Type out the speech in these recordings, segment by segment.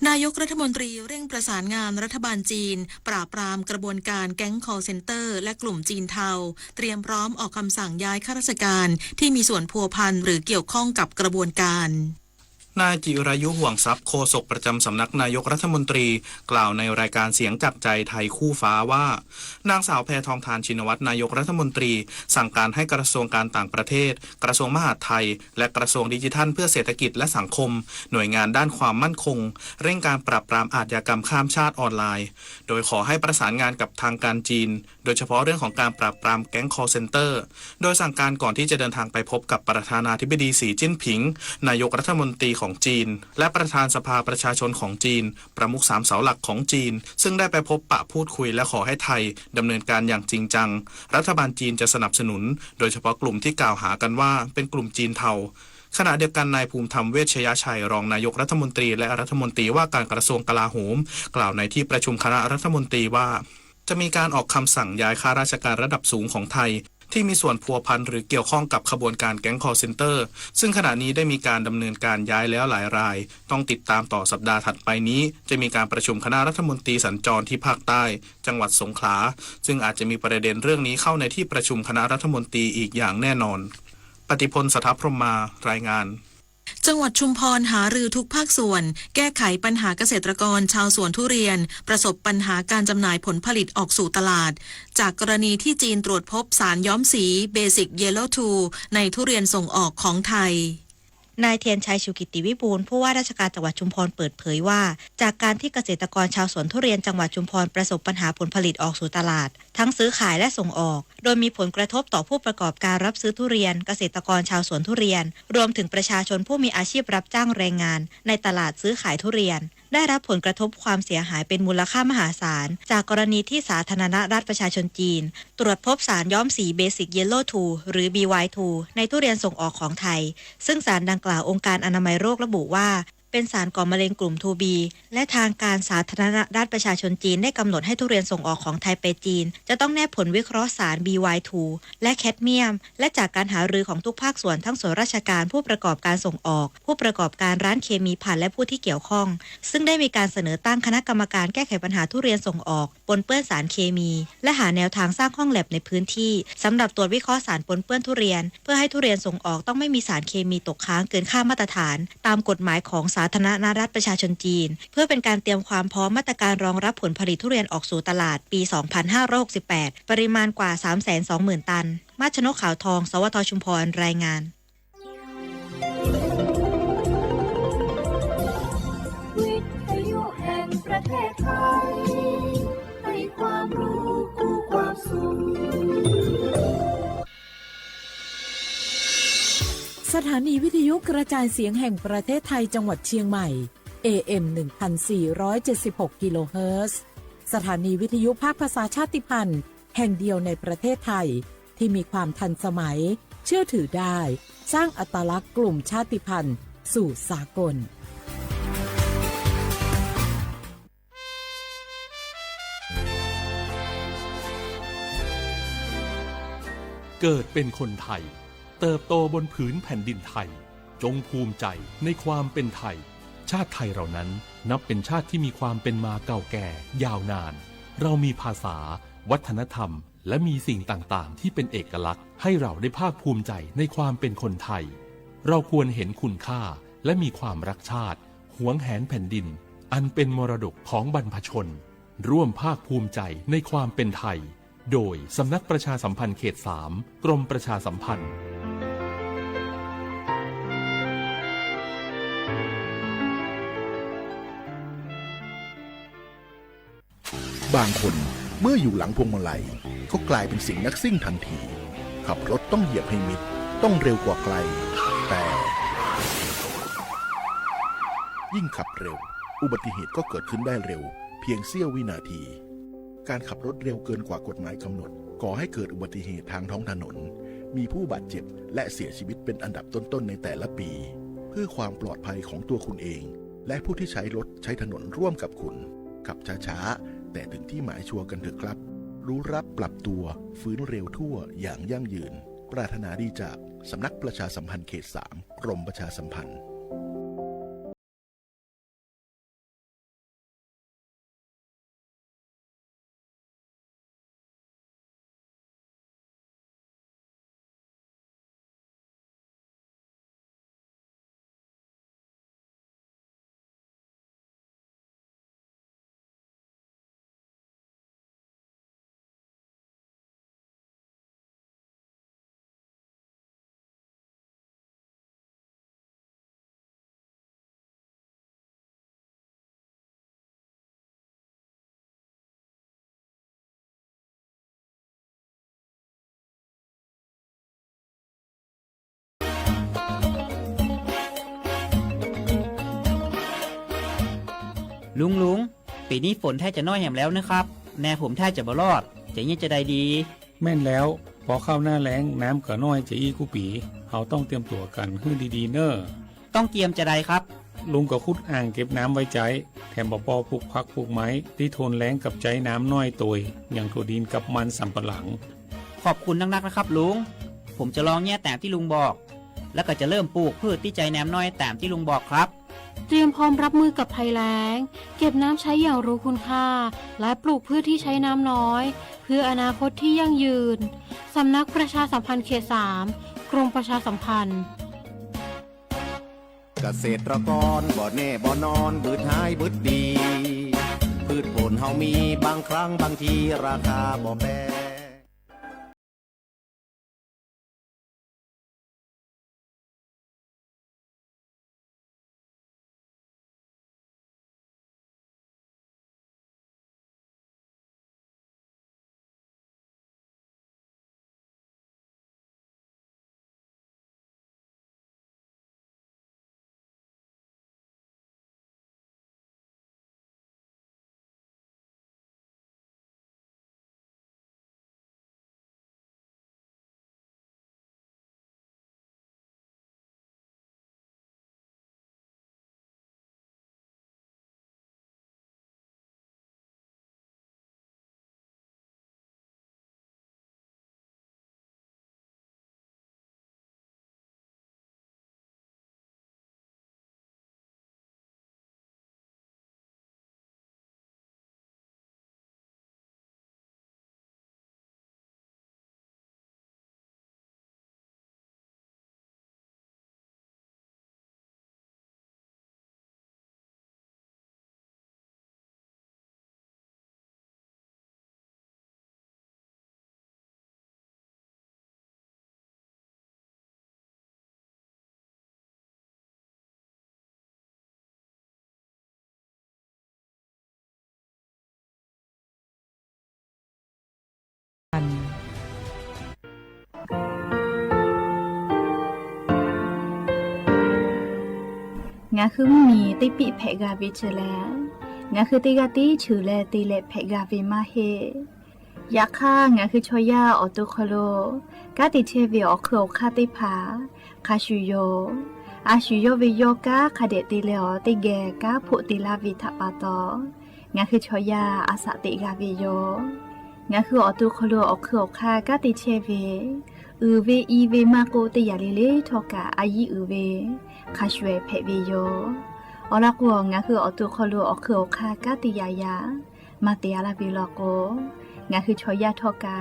นายกรัฐมนตรีเร่งประสานงานรัฐบาลจีนปราบปรามกระบวนการแก๊ง call center และกลุ่มจีนเทาเตรียมพร้อมออกคำสั่งย้ายข้าราชการที่มีส่วนพัวพันหรือเกี่ยวข้องกับกระบวนการนายจิรายุห่วงทรัพย์โฆษกประจำสำนักนายกรัฐมนตรีกล่าวในรายการเสียงจากใจไทยคู่ฟ้าว่านางสาวแพทองธารชินวัตรนายกรัฐมนตรีสั่งการให้กระทรวงการต่างประเทศกระทรวงมหาดไทยและกระทรวงดิจิทัลเพื่อเศรษฐกิจและสังคมหน่วยงานด้านความมั่นคงเร่งการปราบปรามอาชญากรรมข้ามชาติออนไลน์โดยขอให้ประสานงานกับทางการจีนโดยเฉพาะเรื่องของการปราบปรามแก๊ง call center โดยสั่งการก่อนที่จะเดินทางไปพบกับประธานาธิบดีสีจิ้นผิงนายกรัฐมนตรีของจีนและประธานสภาประชาชนของจีนประมุข3เสาหลักของจีนซึ่งได้ไปพบปะพูดคุยและขอให้ไทยดำเนินการอย่างจริงจังรัฐบาลจีนจะสนับสนุนโดยเฉพาะกลุ่มที่กล่าวหากันว่าเป็นกลุ่มจีนเทาขณะเดียวกันนายภูมิธรรมเวชยชัยรองนายกรัฐมนตรีและรัฐมนตรีว่าการกระทรวงกลาโหมกล่าวในที่ประชุมคณะรัฐมนตรีว่าจะมีการออกคำสั่งย้ายข้าราชการระดับสูงของไทยที่มีส่วนพัวพันหรือเกี่ยวข้องกับขบวนการแก๊ง call center ซึ่งขณะนี้ได้มีการดำเนินการย้ายแล้วหลายรายต้องติดตามต่อสัปดาห์ถัดไปนี้จะมีการประชุมคณะรัฐมนตรีสัญจรที่ภาคใต้จังหวัดสงขลาซึ่งอาจจะมีประเด็นเรื่องนี้เข้าในที่ประชุมคณะรัฐมนตรีอีกอย่างแน่นอนปฏิพล สทัพพรหมารายงานจังหวัดชุมพรหารือทุกภาคส่วนแก้ไขปัญหาเกษตรกรชาวสวนทุเรียนประสบปัญหาการจำหน่ายผลผลิตออกสู่ตลาดจากกรณีที่จีนตรวจพบสารย้อมสีเบสิกเยลโล่2ในทุเรียนส่งออกของไทยนายเทียนชัย ชูกิติวิบูลย์ผู้ว่าราชการจังหวัดชุมพรเปิดเผยว่าจากการที่เกษตรกรชาวสวนทุเรียนจังหวัดชุมพรประสบปัญหาผลผลิตออกสู่ตลาดทั้งซื้อขายและส่งออกโดยมีผลกระทบต่อผู้ประกอบการรับซื้อทุเรียนเกษตรกรชาวสวนทุเรียนรวมถึงประชาชนผู้มีอาชีพรับจ้างแรงงานในตลาดซื้อขายทุเรียนได้รับผลกระทบความเสียหายเป็นมูลค่ามหาศาลจากกรณีที่สาธารณรัฐประชาชนจีนตรวจพบสารย้อมสีเบสิกเยลโล่2หรือ BY2 ในทุเรียนส่งออกของไทยซึ่งสารดังกล่าวองค์การอนามัยโรคระบุว่าเป็นสารก่อมะเร็งกลุ่ม 2B และทางการสาธารณรัฐประชาชนจีนได้กำหนดให้ทุเรียนส่งออกของไทยไปจีนจะต้องแนบผลวิเคราะห์สาร BY2 และแคดเมียมและจากการหารือของทุกภาคส่วนทั้งส่วนราชการผู้ประกอบการส่งออกผู้ประกอบการร้านเคมีภัณฑ์และผู้ที่เกี่ยวข้องซึ่งได้มีการเสนอตั้งคณะกรรมการแก้ไขปัญหาทุเรียนส่งออกปนเปื้อนสารเคมีและหาแนวทางสร้างห้องแลบในพื้นที่สำหรับตรวจวิเคราะห์สารปนเปื้อนทุเรียนเพื่อให้ทุเรียนส่งออกต้องไม่มีสารเคมีตกค้างเกินค่ามาตรฐานตามกฎหมายของสาธารณรัฐประชาชนจีนเพื่อเป็นการเตรียมความพร้อมมาตรการรองรับผลผลิตทุเรียนออกสู่ตลาดปี 2568 ปริมาณกว่า 320,000 ตันมาชนกขาวทองสวทชุมพรรายงานวิทยุแห่งประเทศไทยให้ความรู้คู่ความสุขสถานีวิทยุกระจายเสียงแห่งประเทศไทยจังหวัดเชียงใหม่ AM 1476 กิโลเฮิรตซ์สถานีวิทยุภาคภาษาชาติพันธุ์แห่งเดียวในประเทศไทยที่มีความทันสมัยเชื่อถือได้สร้างอัตลักษณ์กลุ่มชาติพันธุ์สู่สากลเกิดเป็นคนไทยเติบโตบนผืนแผ่นดินไทยจงภูมิใจในความเป็นไทยชาติไทยเรานั้นนับเป็นชาติที่มีความเป็นมาเก่าแก่ยาวนานเรามีภาษาวัฒนธรรมและมีสิ่งต่างๆที่เป็นเอกลักษณ์ให้เราได้ภาคภูมิใจในความเป็นคนไทยเราควรเห็นคุณค่าและมีความรักชาติหวงแหนแผ่นดินอันเป็นมรดกของบรรพชนร่วมภาคภูมิใจในความเป็นไทยโดยสำนักประชาสัมพันธ์เขต 3 กรมประชาสัมพันธ์บางคนเมื่ออยู่หลังพวงมาลัยก็กลายเป็นสิ่งนักซิ่งทันทีขับรถต้องเหยียบให้มิดต้องเร็วกว่าไกลแต่ยิ่งขับเร็วอุบัติเหตุก็เกิดขึ้นได้เร็วเพียงเสี้ยววินาทีการขับรถเร็วเกินกว่ากฎหมายกำหนดก่อให้เกิดอุบัติเหตุทางท้องถนนมีผู้บาดเจ็บและเสียชีวิตเป็นอันดับต้นๆในแต่ละปีเพื่อความปลอดภัยของตัวคุณเองและผู้ที่ใช้รถใช้ถนนร่วมกับคุณขับช้าๆแต่ถึงที่หมายชัวร์กันเถอะครับรู้รับปรับตัวฟื้นเร็วทั่วอย่างยั่งยืนปรารถนาดีจากสำนักประชาสัมพันธ์เขต 3 กรมประชาสัมพันธ์ ลุงปีนี้ฝนแทบจะน้อยแหมแล้วนะครับแน่ผมแทบจะบ่รอดจะยังจะได้ดี แม่นแล้วพอเข้าหน้าแล้งน้ำก็น้อยจะอีกูปีเขาต้องเตรียมตัวกันให้ดีๆเนอ้อ ต้องเกียมจะได้ครับ ลุงก็ขุดอ่างเก็บน้ำไว้ใจแถมบ่ปอปลูกผักปลูกไม้ที่ทนแล้งกับใจน้ำน้อยตัวอย่างถั่วดินกับมันสำปะหลัง ขอบคุณนักๆนะครับลุงผมจะลองแย่ตามที่ลุงบอก แล้วก็จะเริ่มปลูกพืชที่ใจน้ำน้อยตามที่ลุงบอกครับ เตรียมพร้อมรับมือกับภัยแล้งเก็บน้ำใช้อย่างรู้คุณค่าและปลูกพืชที่ใช้น้ำน้อยเพื่ออนาคตที่ยั่งยืนสำนักประชาสัมพันธ์เขต 3 กรมประชาสัมพันธ์เกษตรกรบ่แน่บ่นอนบืดหายบืดดี พืชผลเฮามีบางครั้งบางทีราคาบ่แปรงาคือมีติปิเพกาวิเชแลงาคือติกาติฉือแลติเลเพกาวิมาเฮยาค่างาคือชอยาออตุคโลกาติเชวิออคืออคาติผาคาชุโยอาชุโยวิโยกาคาเดติเลอติแกกาพุติลาวิทปาตองาคือชอยาอาสติกาวิโยงาคือออตุคโลออคืออคากาติเชวิอือเวอีเวมาโกติยาเลเลทอกาอายีอือเวคาชเวเพวิโยอลักวงงาคืออตุคโลอคืออคากาติยายามาเตียลาบิลโกงาคือชอยาทอกา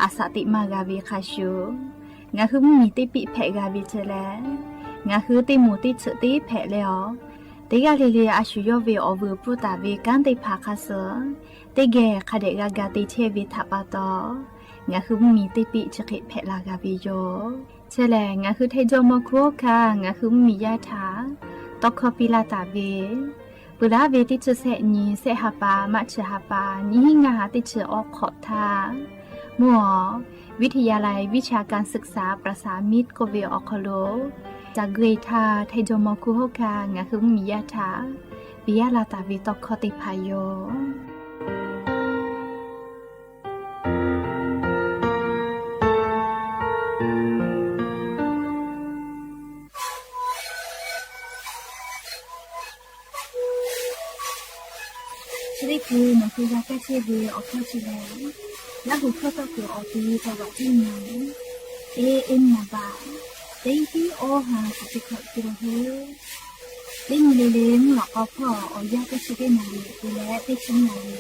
อาสติมากาวิคาชูงาคือมีติปิเพกาวิเจแลงาคือติมูติฉติเพเลอติกาเลเลอาชุโยเวอวปุตาเวกันติภาคาเสติเกคาเดกากาติเชวิทัปาตองาคือมีติปิจกิเพลากาวิโยเชแลงาคือเทโจโมโคคางาคือมียาถาตอกคอปิลาตาเวปุราเวติจเสนีเสหปามัชหปานิหิงาติจออกขอทามัววิทยาลัยวิชาการศึกษาประสามิตรโกเวออคโลจากเกรทาเทโจโมโคโฮคางาคือมียาถาปิยาลาตาเวตอกคอติพายโยชริคือมันคือยาแก้เชื้อเวออกเข้าชิลและหูเข้าก็คือออกดีแต่ว่าที่ไหนเอ็มนาบาเต็งที่โอหาสุดที่เขาตัวเฮเต็งเลเลงหลอกเอาพ่อเอายาแก้เชื้อนาลีตัวและเต็งชิ้นนาลี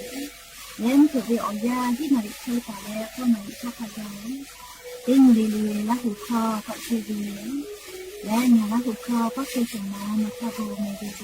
แล้วถือว่าเอายาที่นาลีใช้แต่แล้วก็นาลีชอบพยายเต็งเลเลและหูเข้าก็เชื้อเวและงานและหูเข้าก็เคยส่งมาคาโบเมดิโด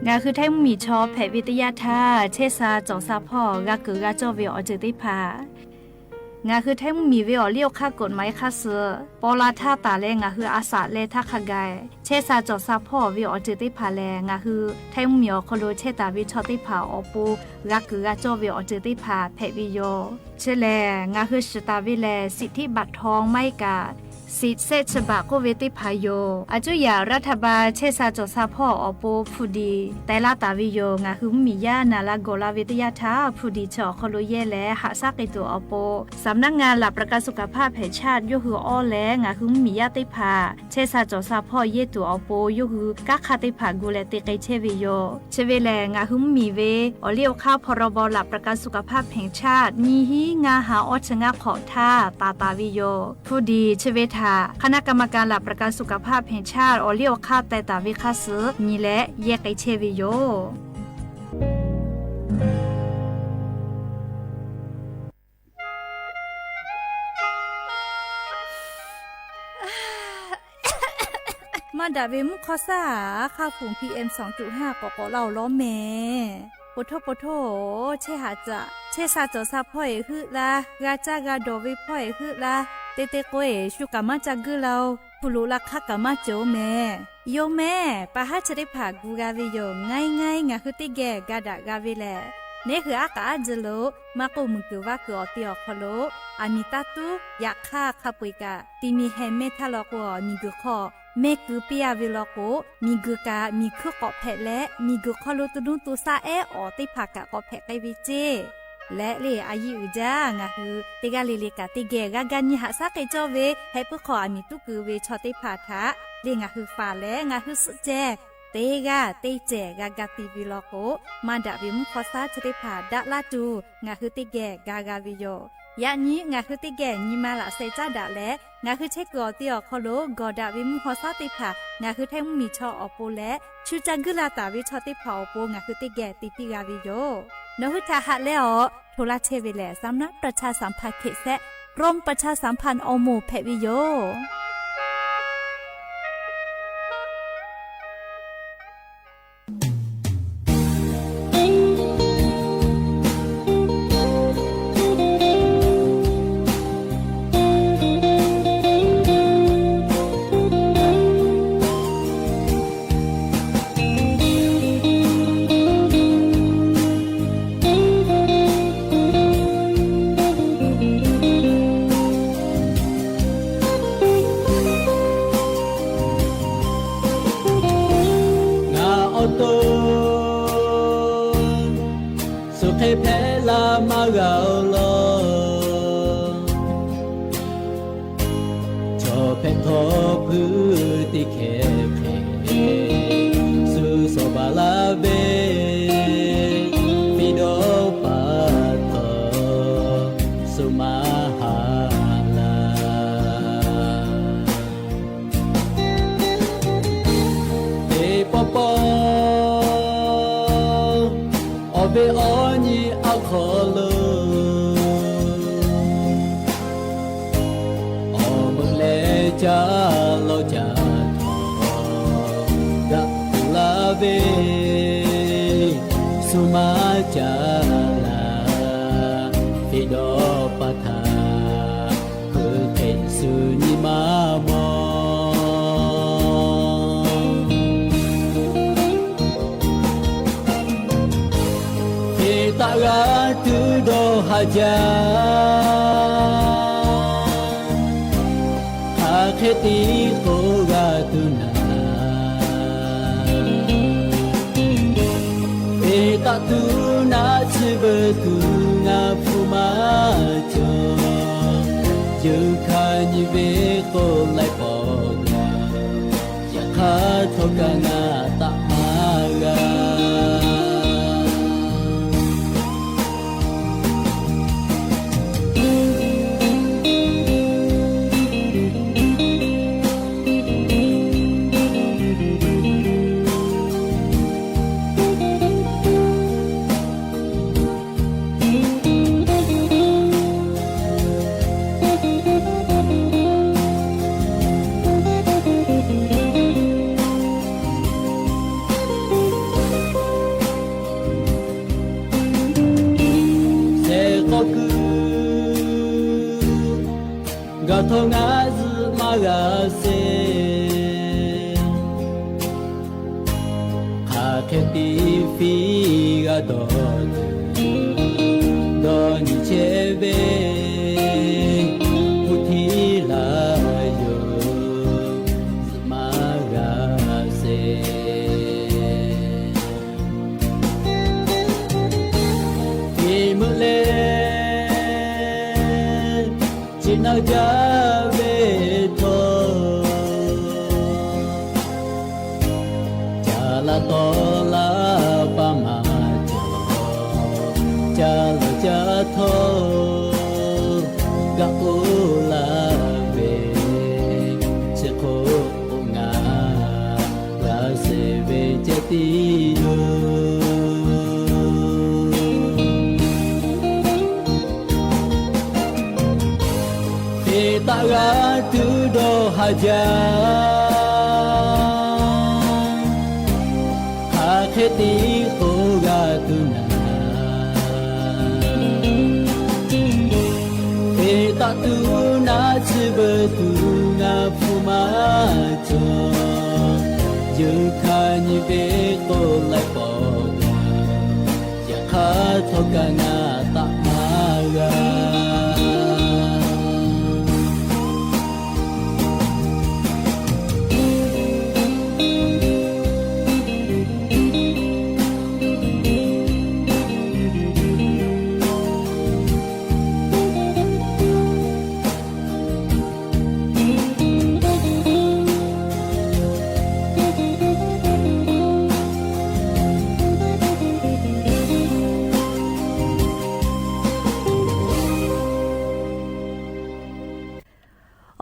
งาคือไทยมีชอบแผวิทยาท่าเชษาจองซาพ่อกาเกือกาจอเวออจือติพา งาคือแท้มึงมีเวอเลี้ยวค่ากฎหมายค่าเสือปอลาท่าตาแลงาคืออาสาเลทักขกายเชซาจอซาพ่อเวอจืติผาแลงาคือแท้มึงมีอคโลเชตาวิชอติผาอปูรักกือจอเวอจืติผาเพวิโยเชแลงาคือสตาวิแลสิทธิบัตรทองไม่กาสิทธิเศษฉบับก็เวติพายโยอาจุยารัฐบาลเชซาจอซาพ่ออปูผู้ดีแต่ละตาวิโยงาคือมีญานาลาโกลาวิทยาทาผู้ดีชอคโลเยและหาซากไอตัวอปูสำนักงานหลักประกันสุขภาพแห่งชาติยคืออ้อแลงาคือมีญาติพาเชซาจอซาพ่อเยตัวอปูยคือกักคาติพากูเลติไกเชวิโยเชเวแลงาคือมีเวอเลี้ยวข้าวพรบหลักประกันสุขภาพแห่งชาติมีฮีงาหาอชงะขอท่าตาวิโยผู้ดีเชเวทาคณะกรรมการหลักประกันสุขภาพแห่งชาติอเลียวค่าแต่ตาวิคาสือนี่แหละแยกไอเชวิโยมาดาเวมุคอซ่าค่าฝุ่น PM 2.5 กกเหล่าล้อแม่ปโทเชหาจะเชซาจอซาพ่อยคือละกาจากาโดวิพ่อยคือละเตเตโกเอชุกามาจากือเราผู้รู้ลักขะกามาโจแม่โยแม่ปะฮะจะได้ผ่ากูกาวิโยง่ายงาคือติแกกาดากาวิแลเนี่ยคืออากาจโลมากูมึงคือว่ากูอติอคโลอามิตาตุอยากฆ่าขับปุยกาติมีแฮเมทาลอกวมีกุขอเมกือเปียวิลโกมีกุกามีคือกอบแผะและมีกุขอลุตุนุตุซาเอออติผักกะกอบแผะไกวิเจและเลอายุจางาคือติกาเลกาติเกกากันยหาซาเกจอเวให้ปุขออามิตุกือเวชอติผาทะเลงาคือฟาและงาคือสุเจเตกาเตเจกากาติวิลโกมาดาวิมุขอซาชติผาดะลาตูงาคือติเกกากาวิโยยะนี้งาคือติแก่ညီမလာစေကြတာလဲငါคือเช็คกอติอขอโลกอดาวิมุขอซาติผางาคือแท้มีชออโปและชูจังกุลาตาวิชอติผาอโปงาคือติแก่ติปิกาวิโยนหุทาหะแล้วโทรเชเวแลสำนักประชาสัมพันธ์เขตแซะกรมประชาสัมพันธ์อโมเพวิโย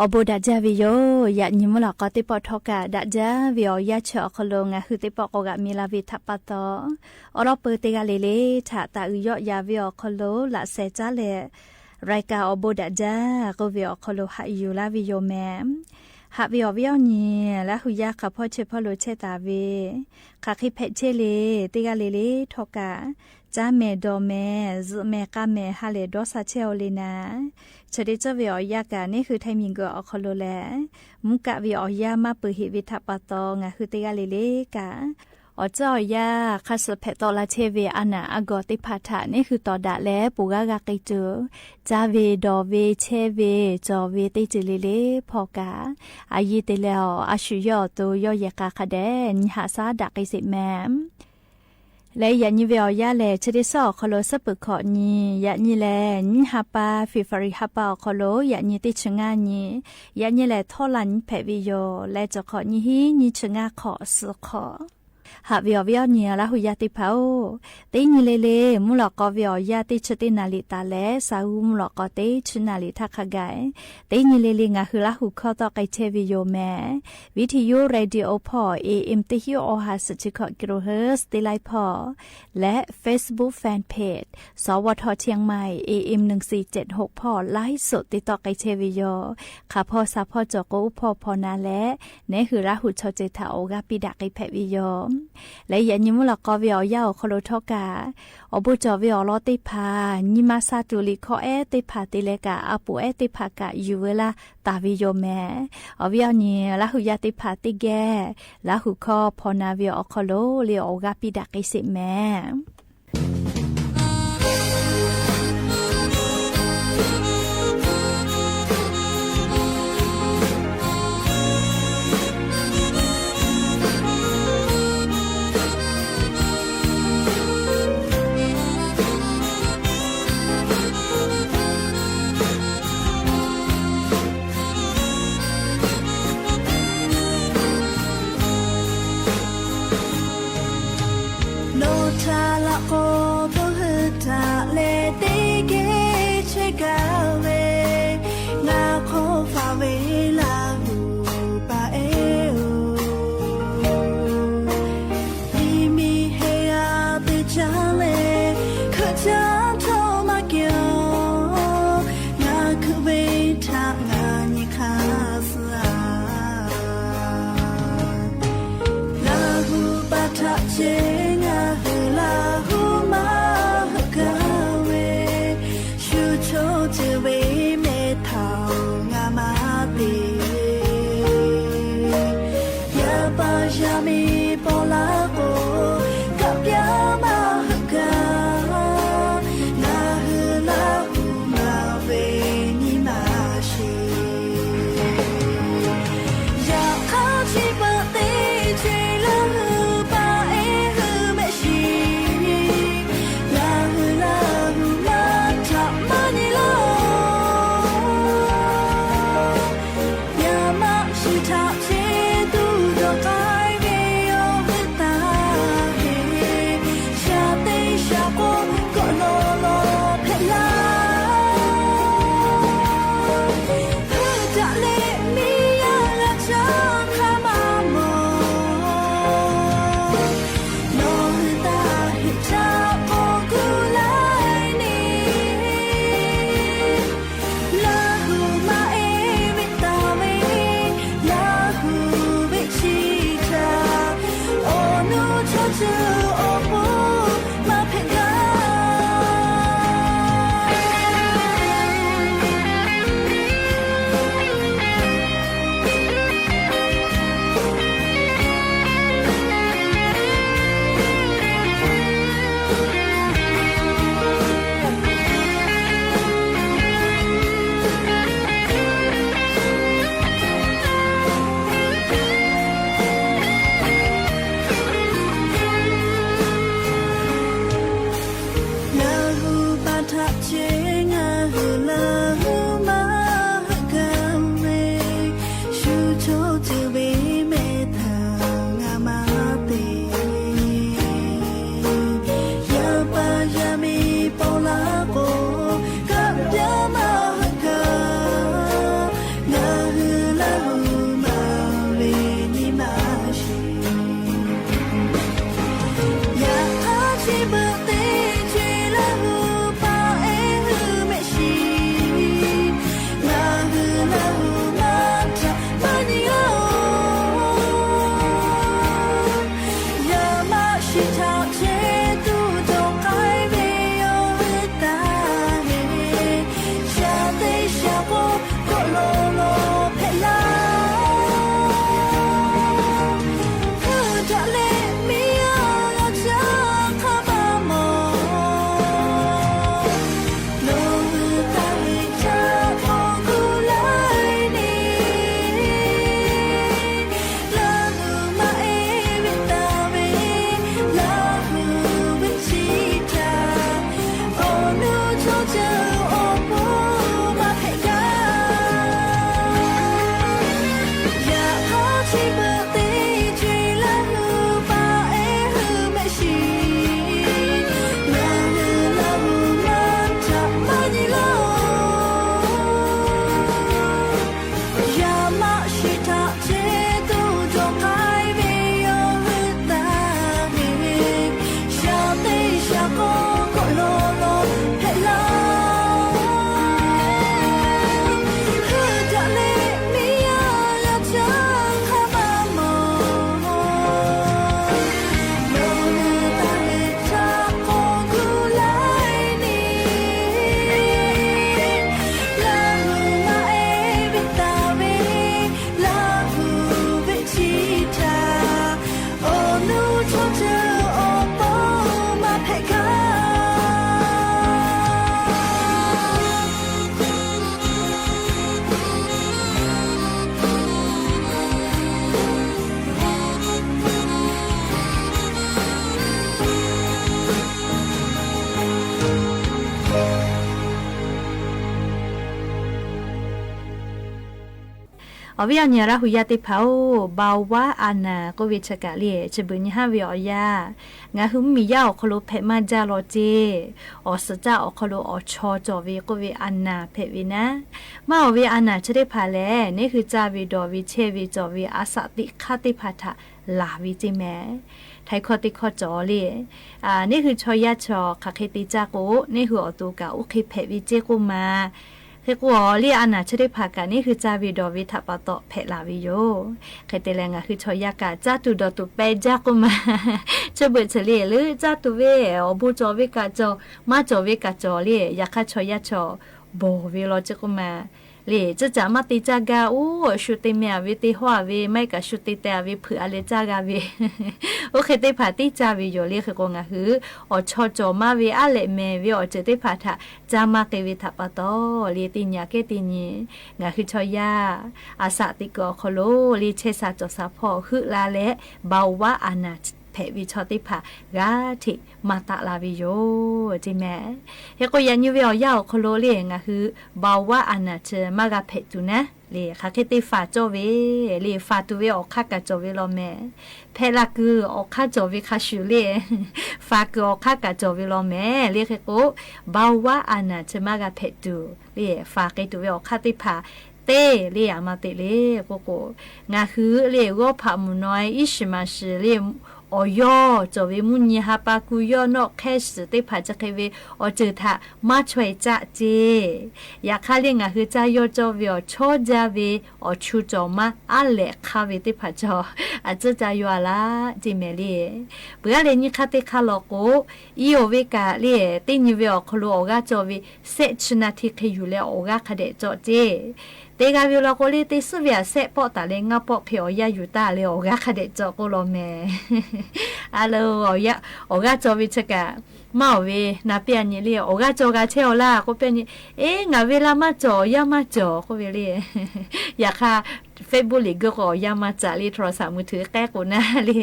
อบูดาจาวิโยยะนิมุลกอติปอทอกะดาจาวิโอยะเชอคโลงะคือติปอกกะมีลาวิทัปปะตออรอเปเตกะเลเลทะตะอุยอยาวิโอคโลละเซจาเลรายกาอบูดาจากวิโอคโลหะยูลาวิโยแมมหะวิโอวิโอนีและหุยะคาพ่อเชพอโลเชตาเวคาคิเพเชเลติกะเลเลทอกะจาเมโดเมซเมกะเมฮาเลโดซาเชโอเลนาชดิจวิอยากานี่คือไทมิงกอคโลแลมุกะวิอยามาปุหิวิทัปปะตองะคือติกะเลเลกะอจอยาคัสเพตอลาเชเวอานาอากอติพาทะนี่คือตอดะแลปูกะกะกิจูจาเวดอเวเชเวจอเวติจิเลเลพอกะอายีเตเลออาชุยอโตยอยะกะคะแดนหาซาดะกิสิแมมและยันยิเวอยาแลชดิซอคโลสปุขอนียันยิแลนิฮาปาฟิฟาริฮาปาคโลยันยิติชงานียันยิแลทอลันเพวิโยและจะขอนิฮินิชงาขอสุขอหาวิอวิอนีละหุยาติเผาตินิเลเลมุลกอวิอยาติชตินาลิตาและสาวมุลกอติชนาลิทักขะไกตินิเลเลงะคือละหุขอตอไกเชวิโยแมวิทยุเรดิโอพอ AM ติฮิโอฮัสจิคกิโลเฮิรตซ์ติไลพอและ Facebook Fanpage สวทเชียงใหม่ AM 1476พอไลฟ์สดติดต่อไกเชวิโยข้าพ่อซาพ่อจอกอุพอพอนาและเนคือละหุชอเจทาโอกาปิดาไกแพวิโยและยันยิมุลกอวิอยาคโลทอกาอบุจอวิอลอติพานิมาซาตุลิคอเอติพาติเลกาอปุเอติพากะยูเวลาตาวิโยแมอวิอนีละหุยาติพาติแกละหุคอพอนาวิอคโลเลียโอกาปิดากิสิแมเ อวิญญาณหุยาติเผาบาวะอานาก็วิชกะเลียจะบุญห้าวิอยางาหุมมียาอคโลเพมาจาโลเจอสจ้าอคโลอชอจอวิก็วิอานาเพวินะมาอวิอานาจะได้พาแลนี่คือจาวิดอวิเชวิจอวิอาสติคาติพัทะลาวิจิแมไทยคอติคอจอเลยนี่คือชอยาชอคาเคติจากุนี่คืออตูกาอุเคเพวิเจกุมาคือกูเรียอันน่ะจะได้พากันนี่คือจาวิดอวิทัปะโตเพลาวิโยใครเตแรงอ่ะคือชอยากาจาตุดอตุเปจากุมาจะเบิดเฉลี่ยหรือจาตุเวอบูจอวิกาจอมาจอวิกาจอเลยอยากชอยาชอโบวิโลจักุมาเลยจะจะมาติจากาอู้ชุติเมียวิติหัววิไม่กับชุติแต่วิเผื่อเลยจากาวิโอเคได้ผ่าติจาวิโยเรียกก็งาคืออชอจอมาวิอะไรเมวิอจะได้ผ่าทะจามาเกวิทัปะโตเรียติญาเกติญีงาคือชอยาอาสาติกอโคโลลีเชสาจอสาพอคือลาและบาวะอานาเพวิชอติภากาทิมาตะลาวิโยจิแม่เฮก็ยันยูเวียวยาวโคโลเลียงะคือบาวะอานาเชมากาเพตุนะเลคาเคติฟาโจเวเลฟาตุเวออกคากาโจเวโลแม่เพลาคือออกคาโจเวคาชูเลฟาคือออกคากาโจเวโลแม่เลเคโกบาวะอานาเชมากาเพตุเลฟาเกตุเวออกคาติภาเต้เรียมาเตเลโกโกงาคือเลโกพามุน้อยอิชมาชเลโอยจอวิมุญญาปากุยอนอกแค่สติผาจะเควิอเจอทะมาช่วยจะเจอยากคาเรียงคือจะโยจอวิอชอจาวิอชูจอมาอะเลคาวิติผาจออาจจะจะอยู่ละจิเมลีเบื่อเลยนี่คาติคาโลโกอีโอเวกาเลีตินิวิอคโลออกาจอวิเซชนาทิเคอยู่แล้วออกาคาเดจอเจเตกาวิโลโกลิติสุเวียเซปอตาเลงาปอเพียวยาอยู่ตาเลออกาคาเดจอโกโลเมอาโลออกาจอวิชกะมาเวนาเปียนนี่เลียออกาจอกาเชลล่าก็เป็นงาเวลามาจอยามาจอก็เวลีอยากค่ะเฟซบุ๊กลีก็ขอยามาจาลีโทรศัพท์มือถือแก้กูนะลี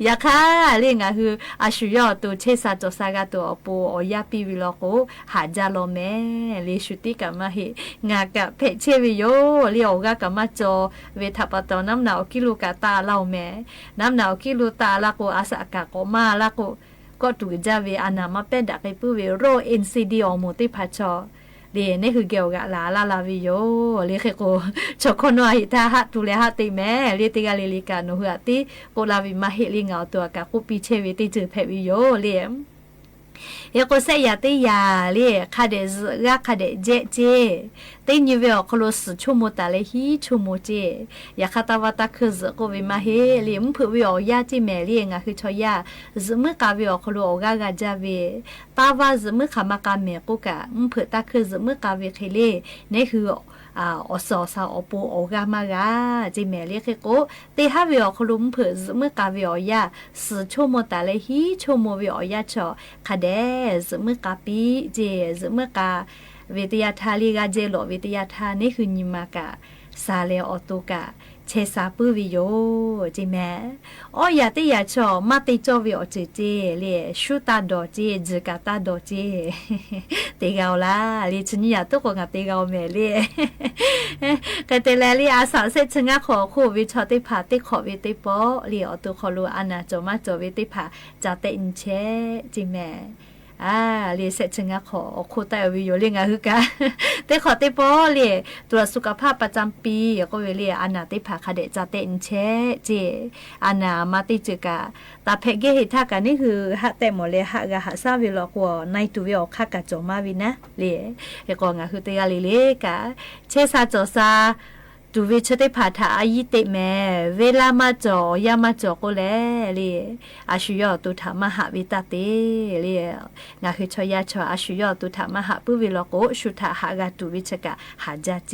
อยากค่ะลีงาคืออาชุยอตัวเชซาจอซากาตัวปูอยาปีวิโลโกหาจาโลเมลีชุติกามาเฮงากะเพเชวิโยลีออกากามาจอเวทัปตอน้ำหนาวกิลูกาตาเล่าแม่น้ำหนาวกิลูตาลาโกอาสากาโกมาลาโกก็ถูกจาเวอานามาเป็นดักไปปูเวโรเอ็นซีดีอมูติพัชอเดนี่คือเกี่ยวกับลาวิโยเรียกโกชกคนว่าหิตาฮัตุเลฮัติแม่เรียติกาลิลิกาโนหัวติโกลาวิมาเฮลิงเอาตัวกับกูปีเชวิติจือเพวิโยเลียมเอโกเซยาติยาเลียคาเดซกาคาเดเจเจตินิเวอคโลสชูโมตาเลฮีชูโมเจยาคาตาวาตาคือซโกวิมาเฮเลียมเผวิอยาจิเมเลียงะคือชอยาซมกาวิอคโลอกากาจาเวตาวาซมขามากาเมกุกะเผตาคือซมกาเวเคเลนี่คืออสอซาอปูโอกามากาจิเมเลียเคโกเตฮาวิอคลุมเผซมกาวิอยาสชูโมตาเลฮีชูโมวิอยาชอคาเดซมกาปีเจซมกาวิทยาทาลีกาเจโลวิทยาทานี่คือนิมากาซาเลออตุกาเชซาปูวิโยจิแม่อยาติยาชอมาติจอวิอเจเจเลชูตาดอเจจกาตาดอเจเตกาลาลิชนิยาตุกงาเตกาเมเลกะเตแลลีอาสาเซชงะขอคู่วิชอติภาติขอวิติปอลีออตุขอลูอานาจอมาจอวิติภาจาเตอินเชจิแม่เรียเสร็จชงะขอโคตาวิโยเรียงคือกะแต่ขอติปอเรียตรวจสุขภาพประจำปีก็เรียอานาติภาคาเดจาเตนเชเจอานามาติจกะตาเพเกหิทากันนี่คือฮะแต่หมดเลยฮะกะฮะซาวิโลกัวในตุวิอคากะจอมาวินะเรียเฮก็งะคือเตกาลิเลกะเชซาจอซาดูวิชติภาษาอายิเตแม่เวลามาจอยามาจอก็แล้วเลยอาชุยอตุถามหาวิตาเตเลยงาคือชอยาชออาชุยอตุถามหาปุวิโลโกชุทาหากาตุวิชกะหาจาเจ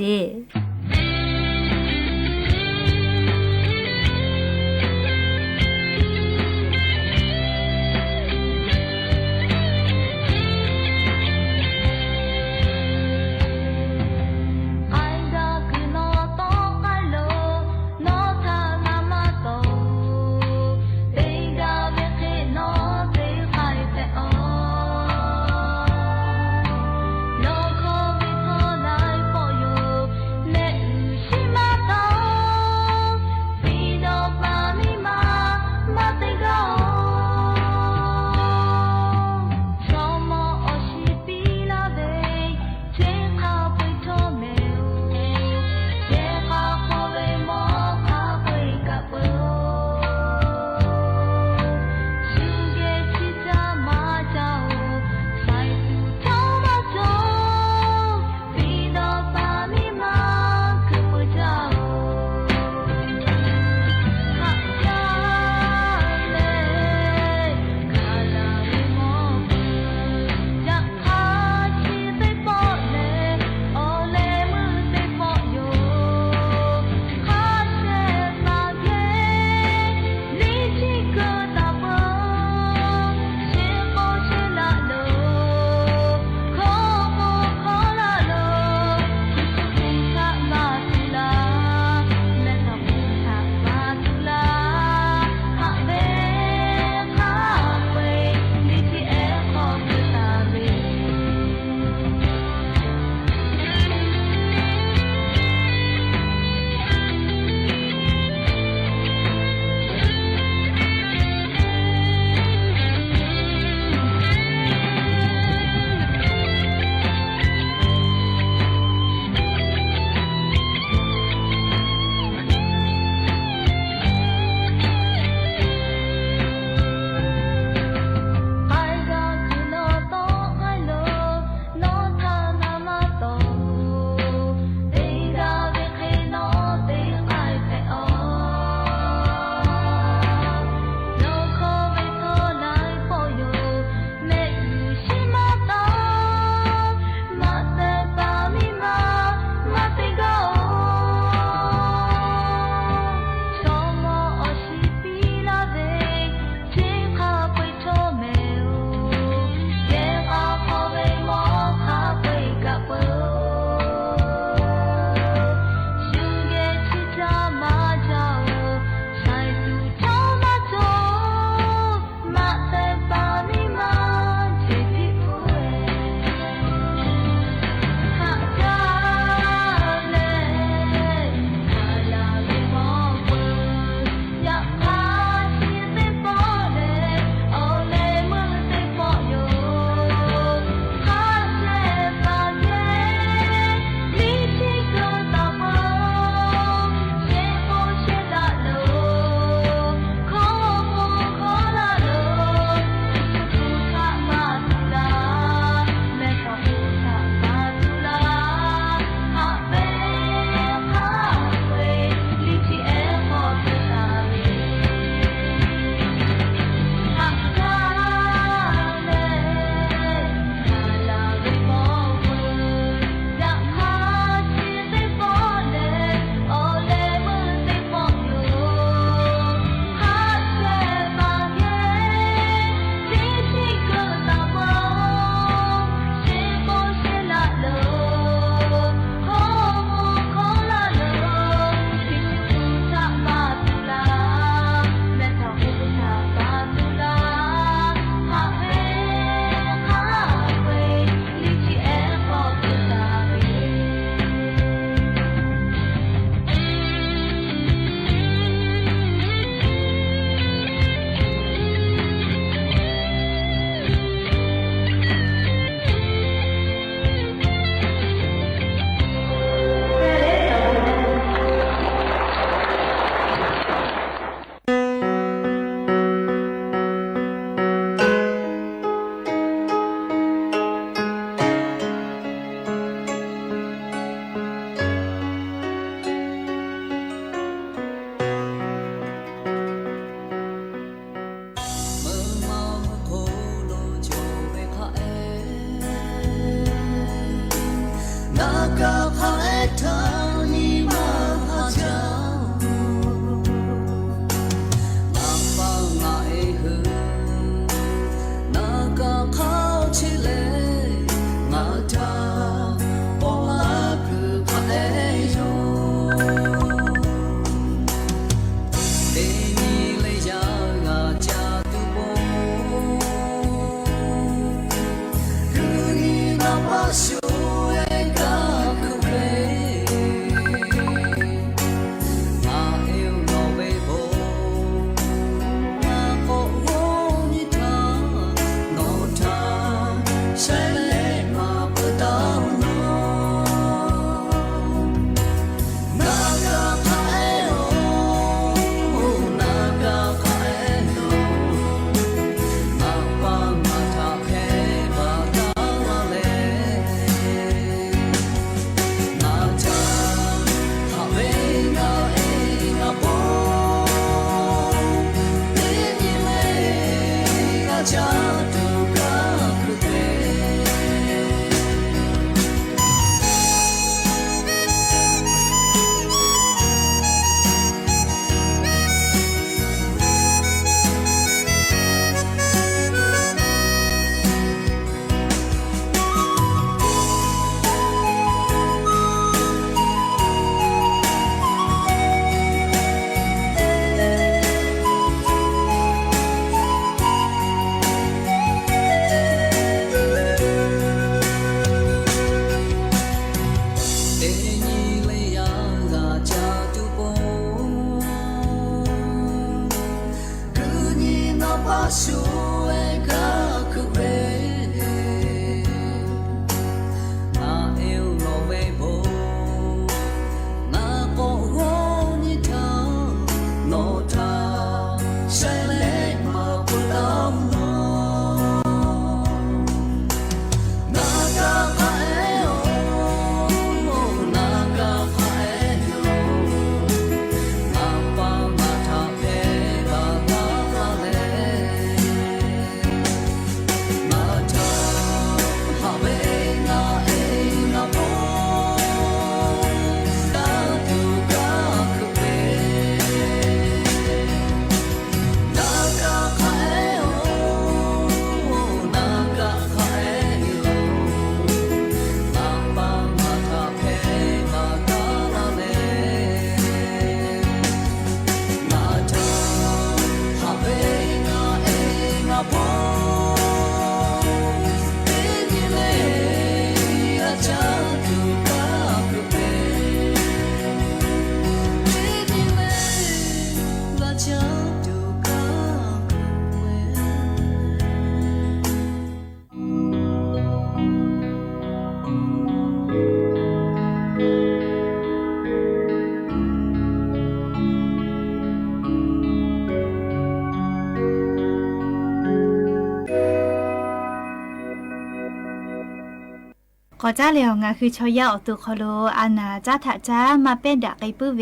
ก็จ้าเหลียวงาคือชอยาอตุคโลอานาจ้าถะจ้ามาเป็นดักไกปื้อเว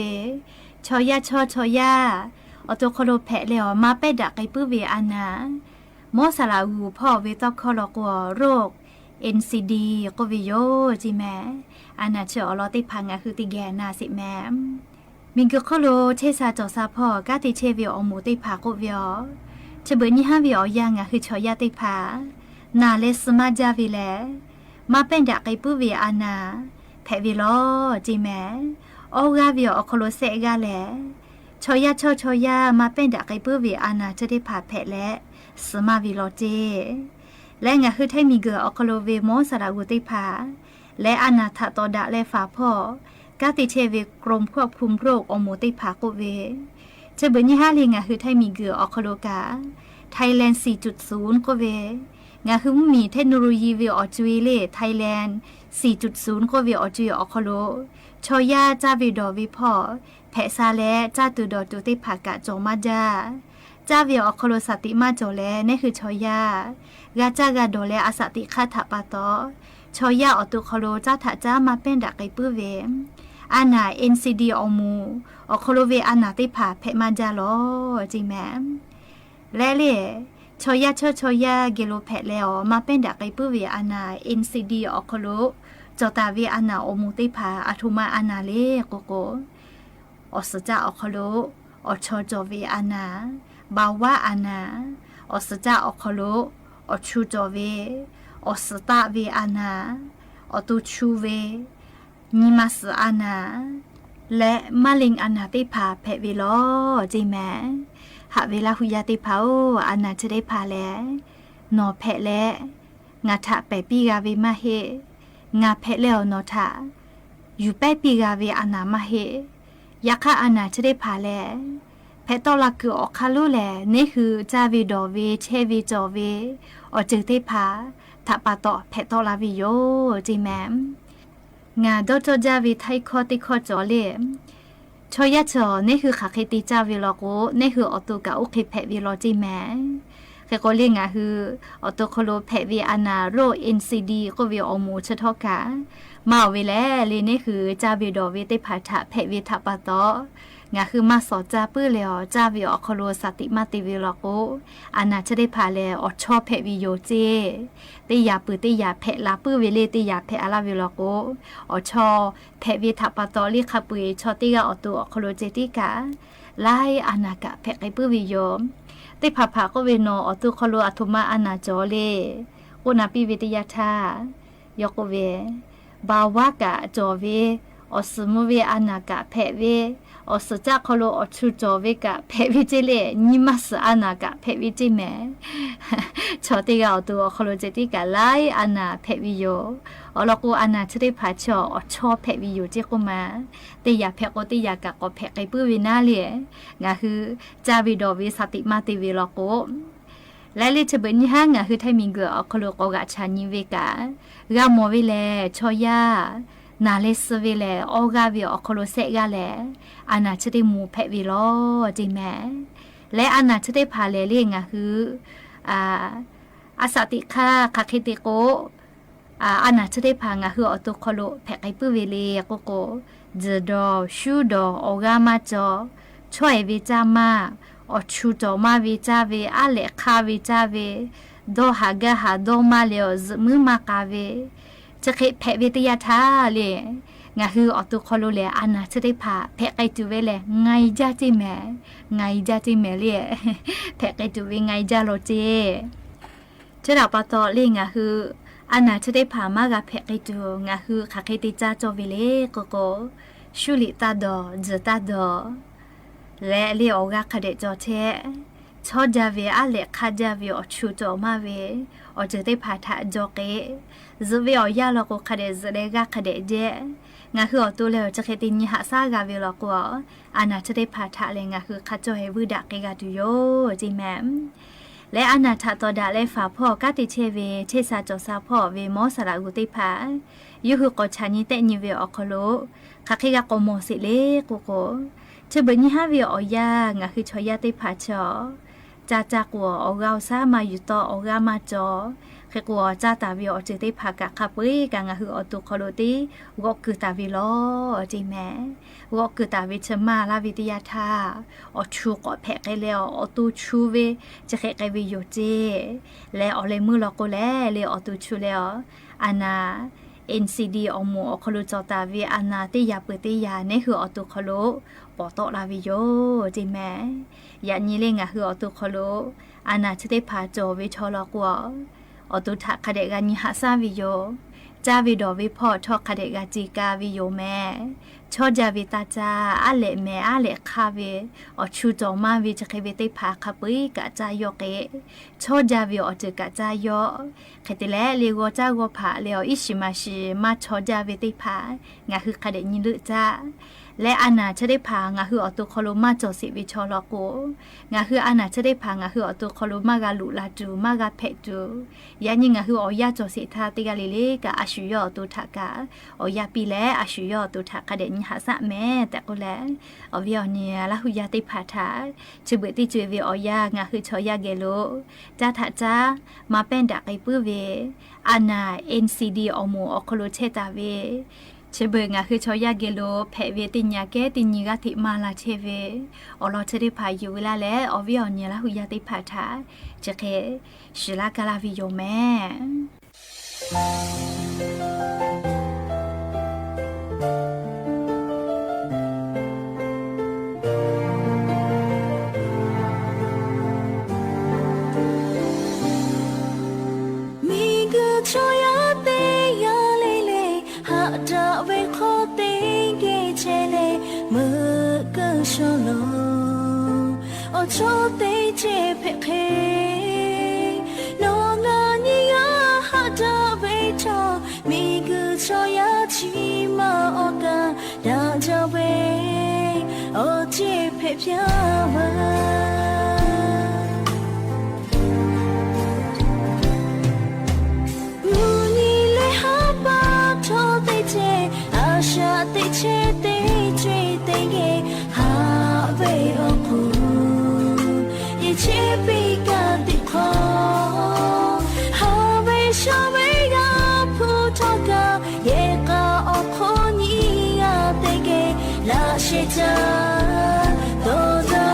ชอยาชอยาอตุคโลแผะเหลียวมาเป็นดักไกปื้อเวอานาโมสลาหูพ่อเวตอกคอลกัวโรค NCD ก็วิโยจิแม่อานาเชอลอติพังงาคือติแกนาสิแม่มิงกคโลเทซาจอซาพ่อกาติเชวิโอหมูติผากุวิโอเชเบนี่ห้าวิโอยางงาคือชอยาติผานาเลสมาจาวิแลมาเป็นดักไกปื้อเวอานาแผะวิโลจิแม่โอกาวิโออคโลเซกาแลชอยามาเป็นดักไกปื้อเวอานาจะได้ผาแผะและสมาวิโลเจและงาคือไทมีเกออคโลเวโมสระอุติผาและอนาถตอดะและฝาพ่อกาติเชเวกรมควบคุมโรคอโมติผากุเวจะเบนี่5ลิงาคือไทมีเกออคโลกาไทยแลนด์ 4.0 ก็เวงาคือมีเทคโนโลยีวิออจุยเลไทยแลนด์ 4.0 ก็วิออจุยอคโลชอยาจาวิดอวิพ่อแผะซาและจาตุดอตุติผากะโจมาจาจาวิอคโลสติมาโจแลนี่คือชอยากาจากาโดแลอาสติคาถาปาตอชอยาอตุคโลจาถะจ้ามาเป็นดักไกปื้อเวอานา NCD อมูอคโลเวอานาติผาแผะมาจาลอจริงแม่และเล่ชอยาเกโลแพะแล้วมาเป็นดักไกปื้อเวอานา NCD อคโลจอตาเวอานาอมูติผาอาทุมาอานาเลโกโกอสจาอคโลอชอจอเวอานาบาวาอานาอสจาอคโลอชูจอเวอสตาเวอานาอตุชูเวนิมัสอานาและมาลิงอานาติผาแพะเวลอจิแม่หาเวลาหุยาติผาอานาจะได้ผาแล้วนอแพะและงาทะแปะปีกาเวมาเฮงาแพะแล้วนอทะอยู่แปะปีกาเวอานามาเฮยักษ์อานาจะได้ผาแล้วแพะตอลักคือออกคาลุแลนี่คือจาวิดอเวเชวิจอเวอจึงได้ผาถ้าปาต่อแพะตอลาวิโยจิแม่งาดอจอจาวิไทคอติคอจอเลชอยาจอนี่คือขาเคติจาวิโลโกนี่คือออตุกะอุเคแพะวิโลจิแม่แค่ก็เรียกงาคือออตุโคโลแพะวิอานาโร NCD ก็วิอมูชะทอกะมาเวแลเลยนี่คือจาวิดอเวติผาทะแพะวิทะปาตองาคือมาสอจาปื้อแล้วจาวิอคโลสติมาติวิโลโกอานาจะได้พาแล้วอชอบแพะวิโยเจติยาปื้อติยาแพะลาปื้อเวเลติยาแพะอาลาวิโลโกอชอแพะวิทะปาตอลิคาปุยชอติกาอตัวอคโลเจติกาไลอานากะแพะไกปื้อวิโยติผาก็เวโนอตุคโลอัตุมาอานาจอเลกุนาปิวิทยาทายกเวบาวากะจอเวอสมุเวอานากะแพะเวอสจักคโลอชูจอเวกะแพะวิจิเลนิมัสอานากะแพะวิจิแมชอติกาอตัวคโลเจติกะไลอานาแพะวิโยอลกูอานาชริผาชออชอแพะวิโยเจกุมาติยาแพะโกติยากะก็แพะไกปื้อวินาเลงาคือจาวิดอวิสติมาติวิโลโก และเลจะเป็นห้างอ่ะคือไทยมีเกลืออคโลกอกะชานิเวการามอเวเลชอยานาเลสเวเลออกาเวอคโลเซกาเลอานาจะได้มูเพะวิโลจริงแม่และอานาจะได้พาเลเลียงอ่ะคืออาสติค่าคาเคติโกอานาจะได้พางอ่ะคืออตุคโลเพะไกปื้อเวเลโกโกเจดอชูดอออกามาจอช่วยวิจามาอชูจอมาวิจาเวอาเลคาวิจาเวดอหากะหาดอมาเลอมือมากาเวจะเคเพะเวทยาทาเลยงาคืออตุคโลเลอานาจะได้พาเพะไกตูเวเลไงจ้าจิแม่ไงจ้าจิแม่เลยเพะไกตูเวไงจ้าโลเจจะดาปะตอเลยงาคืออานาจะได้พามากะเพะไกตูงาคือคาเคติจ้าจอเวเลโกโกชูลิตาดอเจตาดอและเลียวกะคาเดจอเทชอจาเวอะเลคาจาเวอชูจอมาเวอจะได้พาทะจอเกซเวอยาลอกคาเดซเลกะคาเดเจงาคืออตุเลจะเคตินิหะซากาเวลอกวอานาจะได้พาทะเลงาคือคาจอเฮวดะเกกาตุโยจิแมมและอนาถาตอดาและฝาพ่อกาติเชเวเชซาจอซาพ่อเวมอสระกุติพายุคือกอชานิเตนิเวอคโลคาเคกะกอมอสิเลโกโกจะเป็นยี่ห้าวิออยางาคือชอยาติผาชอจาจากัวออกาซามาอยู่ต่อออกามาจอเขกัวจาตาวิออจิติผากะคาปุยกางาคืออตุคโลติวกคือตาวิโลจิแม่วกคือตาวิชมาลาวิทยาธาอชูกอแพกไกแล้วอตุชูเวจะเขกไกวิโยเจและอเลมือลอโกแลเลอตุชูแล้วอานาNCD อมอคโลจอตาวิอานาติยาเปติยาเนคืออตุคโลปอตอลาวิโยจิแม่ยานี้เลงะคืออตุคโลอานาจะได้พาโจวิชอลอกวอตุทะคาเดกานิหาซาวิโยจาวิดอวิพอทอคาเดกาจิกาวิโยแม่ชอจาวิตาจาอะเลแม่อะเลคาเวอชูจอมาวิจะเคเวติพาคาปุยกะจายอเกชอจาวิอจะกะจายอเคติแลเลโกจาโกผาเลออิชิมาชิมาชอจาวิติพางาคือคาเดนิลุจาและอานาจะได้พางาคืออตุคโลมาจอสิวิชอลอโกงาคืออานาจะได้พางาคืออตุคโลมากาลุลาจูมากาเพจูยานิงาคืออยาจอสิทาติกาเลเลกะอาชุยอตุทากาอยาปีแลอาชุยอตุทากาเดนิหาสะแม่แต่ก็แลอวิอเนียละหุยาติผาทาจะเบติจวยวิอยางาคือชอยาเกโลจาทาจามาเป็นดะไกปื้อเวอานา NCD อโมอคโลเชตาเวเชเบงาคือชอยาเกโลแพเวติญญาเกติญิกะติมาลาเชเวอลอเชดิพายูลาและอวิอเนียละหุยาติผาทาจะเคชิลากาลาวิโยแม่โชเตเจเพเคโนงานิยาฮาดาเวทอมีกุชอยาชิมาโอกาดาจาเวโอเจเพพยาวามูนีเลฮาบาโชเตเจอาชาเตเจเตเจเตเกฮาเวโอคูเชปิกาติคอฮาเวชาเวกาพูทอกาเยกาอคอนียาเตเกลาเชจาโตดา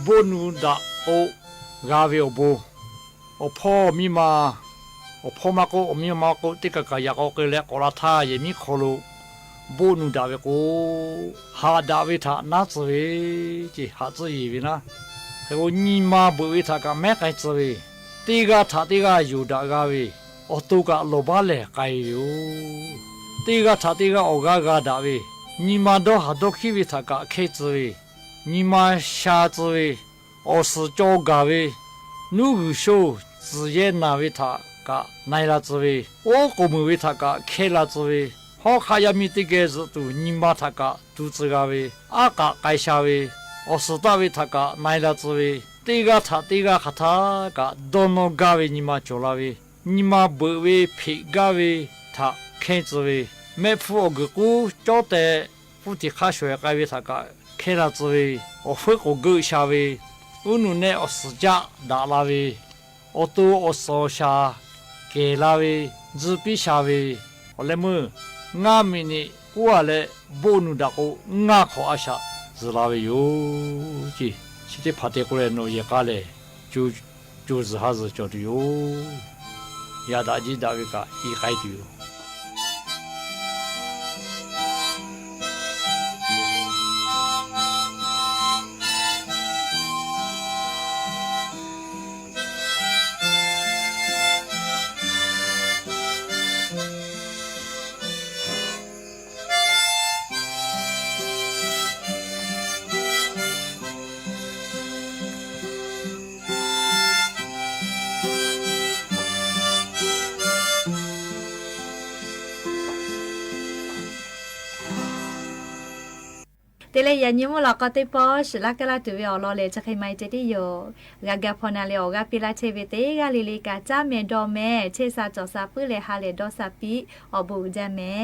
บนูดาโอกาเวโอโบโอพ่อมีมาโอพ่อมาโกโอมีมาโกติกะกะยาโกเกเลโกราทาเยมิโคโลบนูดาเวโกฮาดาเวทานาซเวจิฮาซยีวินะเฮโอนีมาบเวทากะแมไกซเวติกะทาติกะยูดากาเวโอตุกะโลบาเลไกยูติกะทาติกะโอกากาดาเวนีมาโดฮาโดคิวิทากะเคซเว尼玛下子位，我是教噶位，努个手职业那位他个来了子位，我个么位他个开了子位，好看也没得个子都尼玛他个肚子个位，阿个该下位，我是大位他个来了子位，这个他个都能个位尼玛做了位，尼玛不位皮个位他开子位，没付个股交代，不的卡学个位他个。开了之位，我会个狗下位，我努呢我私家打拉位，我都我手下给拉位，自闭下位，我来么，俺们呢，我来不努打个，俺靠阿下自拉位哟，这现在拍的过来弄也干嘞，就是还是叫的哟，也打击打位个一海的哟。แต่เลยยันยิ้มเราก็เตปอชลักกะลาตุเวอลอเลยจะใครไม่จะได้อยู่กะกะพอนาเลออกะปิลาเชเวเตกะลิลิกะจ้าเมดอแม่เชซาจอซาปื้อเลฮาเลดอซาปิอบูจาแม่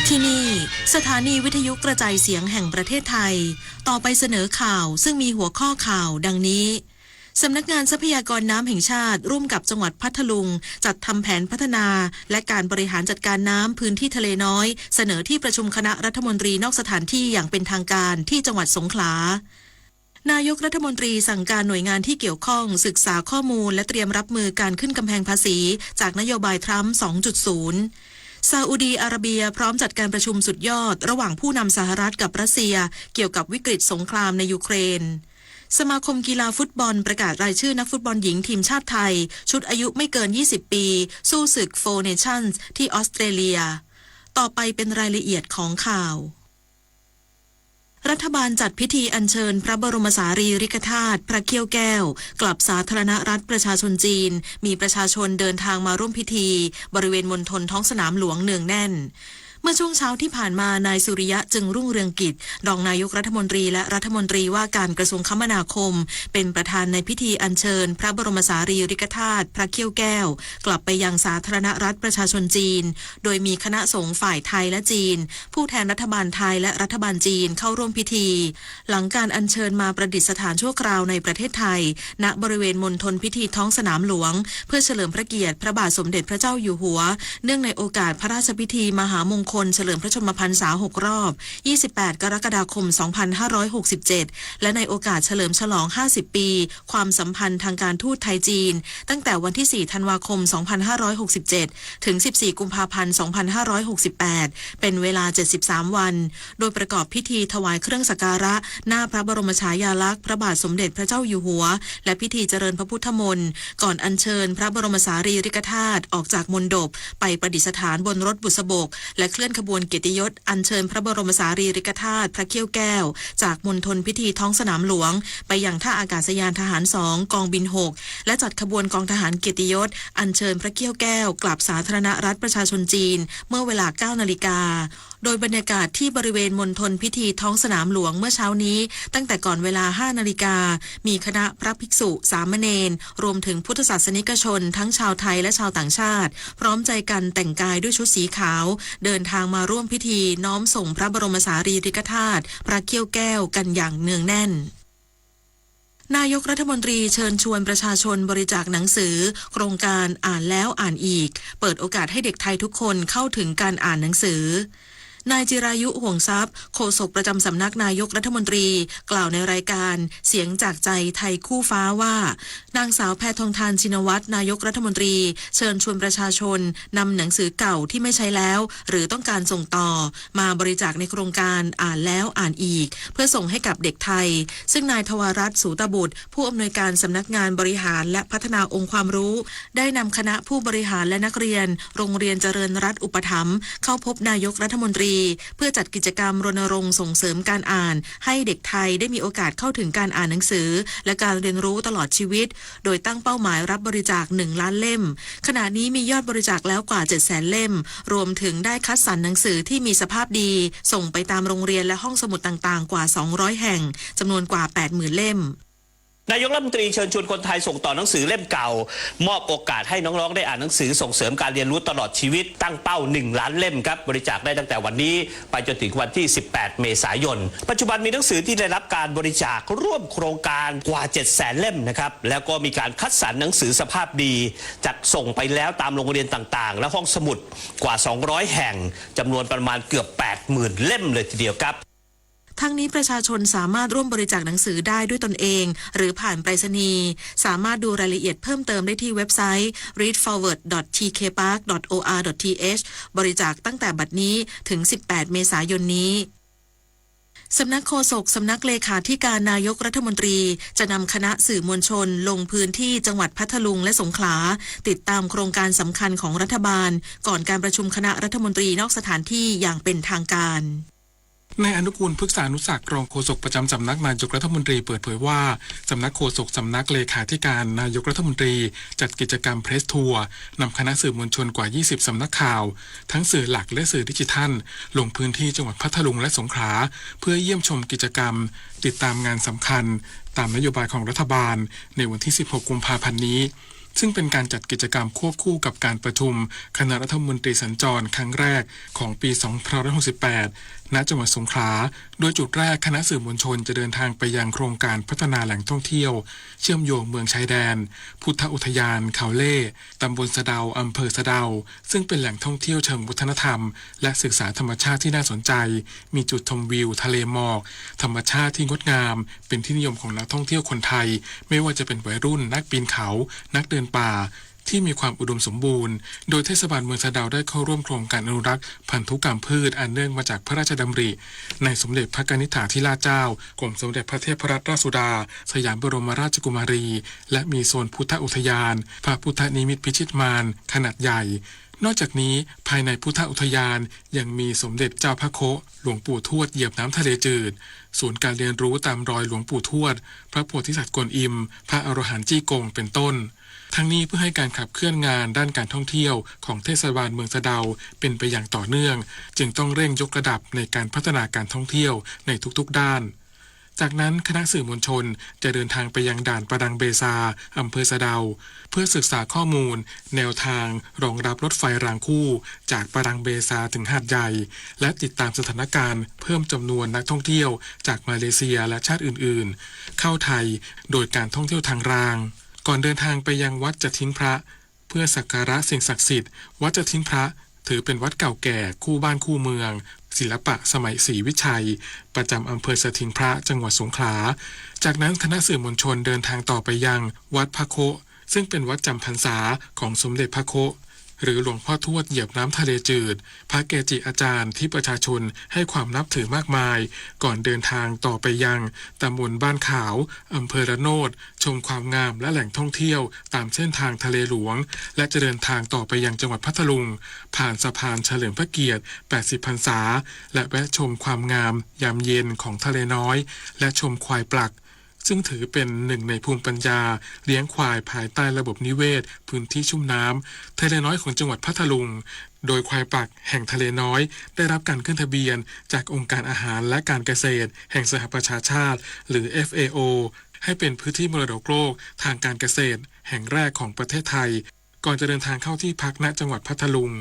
ที่นี่สถานีวิทยุกระจายเสียงแห่งประเทศไทยต่อไปเสนอข่าวซึ่งมีหัวข้อข่าวดังนี้ สำนักงานทรัพยากรน้ำแห่งชาติร่วมกับจังหวัดพัทลุงจัดทำแผนพัฒนาและการบริหารจัดการน้ำพื้นที่ทะเลน้อยเสนอที่ประชุมคณะรัฐมนตรีนอกสถานที่อย่างเป็นทางการที่จังหวัดสงขลานายกรัฐมนตรีสั่งการหน่วยงานที่เกี่ยวข้องศึกษาข้อมูลและเตรียมรับมือการขึ้นกำแพงภาษีจากนโยบายทรัมป์ 2.0 ซาอุดีอาระเบียพร้อมจัดการประชุมสุดยอดระหว่างผู้นำสหรัฐกับรัสเซียเกี่ยวกับวิกฤตสงครามในยูเครนสมาคมกีฬาฟุตบอลประกาศรายชื่อนักฟุตบอลหญิงทีมชาติไทยชุดอายุไม่เกิน 20 ปีสู้ศึก4 Nations ที่ออสเตรเลียต่อไปเป็นรายละเอียดของข่าวรัฐบาลจัดพิธีอัญเชิญพระบรมสารีริกธาตุพระเขี้ยวแก้วกลับสาธารณรัฐประชาชนจีนมีประชาชนเดินทางมาร่วมพิธีบริเวณมณฑลท้องสนามหลวงเนืองแน่นเมื่อช่วงเช้าที่ผ่านมานายสุริยะจึงรุ่งเรืองกิจรองนายกรัฐมนตรีและรัฐมนตรีว่าการกระทรวงคมนาคมเป็นประธานในพิธีอัญเชิญพระบรมสารีริกธาตุพระเขี้ยวแก้วกลับไปยังสาธารณรัฐประชาชนจีนโดยมีคณะสงฆ์ฝ่ายไทยและจีนผู้แทนรัฐบาลไทยและรัฐบาลจีนเข้าร่วมพิธีหลังการอัญเชิญมาประดิษฐานชั่วคราวในประเทศไทยณบริเวณมณฑลพิธีท้องสนามหลวงเพื่อเฉลิมพระเกียรติพระบาทสมเด็จพระเจ้าอยู่หัวเนื่องในโอกาสพระราชพิธีมหามงคลเฉลิมพระชนมพรรษา6 รอบ28 กรกฎาคม 2567และในโอกาสเฉลิมฉลอง50 ปีความสัมพันธ์ทางการทูตไทยจีนตั้งแต่วันที่4 ธันวาคม 2567ถึง14 กุมภาพันธ์ 2568เป็นเวลา73 วันโดยประกอบพิธีถวายเครื่องสักการะหน้าพระบรมฉายาลักษณ์พระบาทสมเด็จพระเจ้าอยู่หัวและพิธีเจริญพระพุทธมนต์ก่อนอัญเชิญพระบรมสารีริกธาตุออกจากมณฑปไปประดิษฐานบนรถบุษบกและเคลื่อนขบวนเกียรติยศอัญเชิญพระบรมสารีริกธาตุพระเขี้ยวแก้วจากมณฑลพิธีท้องสนามหลวงไปยังท่าอากาศยานทหาร2กองบิน6และจัดขบวนกองทหารเกียรติยศอัญเชิญพระเขี้ยวแก้วกลับสาธารณรัฐประชาชนจีนเมื่อเวลา 9 นาฬิกาโดยบรรยากาศที่บริเวณมณฑลพิธีท้องสนามหลวงเมื่อเช้านี้ตั้งแต่ก่อนเวลา 5 นาฬิกามีคณะพระภิกษุสามเณรรวมถึงพุทธศาสนิกชนทั้งชาวไทยและชาวต่างชาติพร้อมใจกันแต่งกายด้วยชุดสีขาวเดินทางมาร่วมพิธีน้อมส่งพระบรมสารีริกธาตุพระเขี้ยวแก้วกันอย่างเนืองแน่นนายกรัฐมนตรีเชิญชวนประชาชนบริจาคหนังสือโครงการอ่านแล้วอ่านอีกเปิดโอกาสให้เด็กไทยทุกคนเข้าถึงการอ่านหนังสือนายจิรายุห่วงทรัพย์โฆษกประจำสำนักนายกรัฐมนตรีกล่าวในรายการเสียงจากใจไทยคู่ฟ้าว่านางสาวแพทองธารชินวัตรนายกรัฐมนตรีเชิญชวนประชาชนนำหนังสือเก่าที่ไม่ใช้แล้วหรือต้องการส่งต่อมาบริจาคในโครงการอ่านแล้วอ่านอีกเพื่อส่งให้กับเด็กไทยซึ่งนายทวารัตน์สูตบุตรผู้อำนวยการสำนักงานบริหารและพัฒนาองค์ความรู้ได้นำคณะผู้บริหารและนักเรียนโรงเรียนเจริญรัตน์อุปถัมภ์เข้าพบนายกรัฐมนตรีเพื่อจัดกิจกรรมรณรงค์ส่งเสริมการอ่านให้เด็กไทยได้มีโอกาสเข้าถึงการอ่านหนังสือและการเรียนรู้ตลอดชีวิตโดยตั้งเป้าหมายรับบริจาค1 ล้านเล่มขณะนี้มียอดบริจาคแล้วกว่า 700,000 เล่มรวมถึงได้คัดสรรหนังสือที่มีสภาพดีส่งไปตามโรงเรียนและห้องสมุดต่างๆกว่า200แห่งจำนวนกว่า 80,000 เล่มนายกรัฐมนตรีเชิญชวนคนไทยส่งต่อหนังสือเล่มเก่ามอบโอกาสให้น้องๆได้อ่านหนังสือส่งเสริมการเรียนรู้ตลอดชีวิตตั้งเป้า1 ล้านเล่มครับบริจาคได้ตั้งแต่วันนี้ไปจนถึงวันที่18 เมษายนปัจจุบันมีหนังสือที่ได้รับการบริจาคร่วมโครงการกว่า 700,000 เล่มนะครับแล้วก็มีการคัดสรรหนังสือสภาพดีจัดส่งไปแล้วตามโรงเรียนต่างๆและห้องสมุดกว่า200แห่งจำนวนประมาณเกือบ 80,000 เล่มเลยทีเดียวครับทั้งนี้ประชาชนสามารถร่วมบริจาคหนังสือได้ด้วยตนเองหรือผ่านไปรษณีย์สามารถดูรายละเอียดเพิ่มเติมได้ที่เว็บไซต์ readforward.tkpark.or.th บริจาคตั้งแต่บัดนี้ถึง18 เมษายนนี้สำนักโฆษกสำนักเลขาธิการนายกรัฐมนตรีจะนำคณะสื่อมวลชนลงพื้นที่จังหวัดพัทลุงและสงขลาติดตามโครงการสำคัญของรัฐบาลก่อนการประชุมคณะรัฐมนตรีนอกสถานที่อย่างเป็นทางการนายอนุกูลพฤกษานุศักดิ์รองโฆษกประจำสำนักนายกรัฐมนตรีเปิดเผยว่าสำนักโฆษกสำนักเลขาธิการนายกรัฐมนตรีจัดกิจกรรมเพรสทัวร์นำคณะสื่อมวลชนกว่า20สำนักข่าวทั้งสื่อหลักและสื่อดิจิทัลลงพื้นที่จังหวัดพัทลุงและสงขลาเพื่อเยี่ยมชมกิจกรรมติดตามงานสำคัญตามนโยบายของรัฐบาลในวันที่16 กุมภาพันธ์นี้ซึ่งเป็นการจัดกิจกรรมควบคู่กับการประชุมคณะรัฐมนตรีสัญจรครั้งแรกของปี 2568 ณจังหวัดสงขลาโดยจุดแรกคณะสื่อมวลชนจะเดินทางไปยังโครงการพัฒนาแหล่งท่องเที่ยวเชื่อมโยงเมืองชายแดนพุทธอุทยานเขาเล่ตำบลสะเดาอำเภอสะเดาซึ่งเป็นแหล่งท่องเที่ยวเชิงวัฒนธรรมและศึกษาธรรมชาติที่น่าสนใจมีจุดชมวิวทะเลหมอกธรรมชาติที่งดงามเป็นที่นิยมของนักท่องเที่ยวคนไทยไม่ว่าจะเป็นวัยรุ่นนักปีนเขานักเดินป่าที่มีความอุดมสมบูรณ์โดยเทศบาลเมืองสะเดาได้เข้าร่วมโครงการอนุรักษ์พันธุกรรมพืชอันเนื่องมาจากพระราชดำริในสมเด็จพระกนิษฐาธิราชเจ้ากรมสมเด็จพระเทพรัตนราชสุดาสยามบรมราชกุมารีและมีโซนพุทธอุทยานพระพุทธนิมิตพิชิตมารขนาดใหญ่นอกจากนี้ภายในพุทธอุทยานยังมีสมเด็จเจ้าพระโคหลวงปู่ทวดเหยียบน้ำทะเลจืดศูนย์การเรียนรู้ตามรอยหลวงปู่ทวดพระโพธิสัตว์กวนอิมพระอรหันต์จี้กงเป็นต้นทั้งนี้เพื่อให้การขับเคลื่อนงานด้านการท่องเที่ยวของเทศบาลเมืองสะเดาเป็นไปอย่างต่อเนื่องจึงต้องเร่งยกระดับในการพัฒนาการท่องเที่ยวในทุกๆด้านจากนั้นคณะสื่อมวลชนจะเดินทางไปยังด่านประดังเบซาอำเภอสะเดาเพื่อศึกษาข้อมูลแนวทางรองรับรถไฟรางคู่จากประดังเบซาถึงหาดใหญ่และติดตามสถานการณ์เพิ่มจำนวนนักท่องเที่ยวจากมาเลเซียและชาติอื่นๆเข้าไทยโดยการท่องเที่ยวทางรางก่อนเดินทางไปยังวัดจะทิ้นพระเพื่อสักการะสิ่งศักดิ์สิทธิ์วัดจะทิ้นพระถือเป็นวัดเก่าแก่คู่บ้านคู่เมืองศิลปะสมัยศรีวิชัยประจำอำเภอสถิงพระจังหวัดสงขลาจากนั้นคณะสื่อมวลชนเดินทางต่อไปยังวัดพระโคซึ่งเป็นวัดจำพรรษาของสมเด็จพระโคหรือหลวงพ่อทวดเหยียบน้ำทะเลจืดพระเกจิอาจารย์ที่ประชาชนให้ความนับถือมากมายก่อนเดินทางต่อไปยังตำบลบ้านขาวอำเภอระโนดชมความงามและแหล่งท่องเที่ยวตามเส้นทางทะเลหลวงและจะเดินทางต่อไปยังจังหวัดพัทลุงผ่านสะพานเฉลิมพระเกียรติ80 พรรษาและแวะชมความงามยามเย็นของทะเลน้อยและชมควายปลักซึ่งถือเป็นหนึ่งในภูมิปัญญาเลี้ยงควายภายใต้ระบบนิเวศพื้นที่ชุ่มน้ำทะเลน้อยของจังหวัดพัทลุงโดยควายปักแห่งทะเลน้อยได้รับการขึ้นทะเบียนจากองค์การอาหารและการเกษตรแห่งสหประชาชาติหรือ FAO ให้เป็นพื้นที่มรดกโลกทางการเกษตรแห่งแรกของประเทศไทยก่อนจะเดินทางเข้าที่พักณจังหวัดพัทลุง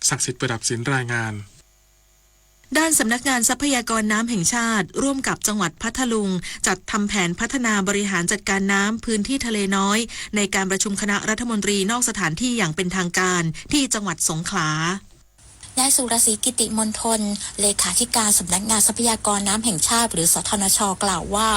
ศักดิ์สิทธิ์ประดับศิลป์รายงานด้านสำนักงานทรัพยากรน้ำแห่งชาติร่วมกับจังหวัดพัทลุงจัดทำแผนพัฒนาบริหารจัดการน้ำพื้นที่ทะเลน้อยในการประชุมคณะรัฐมนตรีนอกสถานที่อย่างเป็นทางการที่จังหวัดสงขลานายสุรศรีกิติมณฑลเลขาธิการสำนักงานทรัพยากรน้ำแห่งชาติหรือสทนช.กล่าวว่า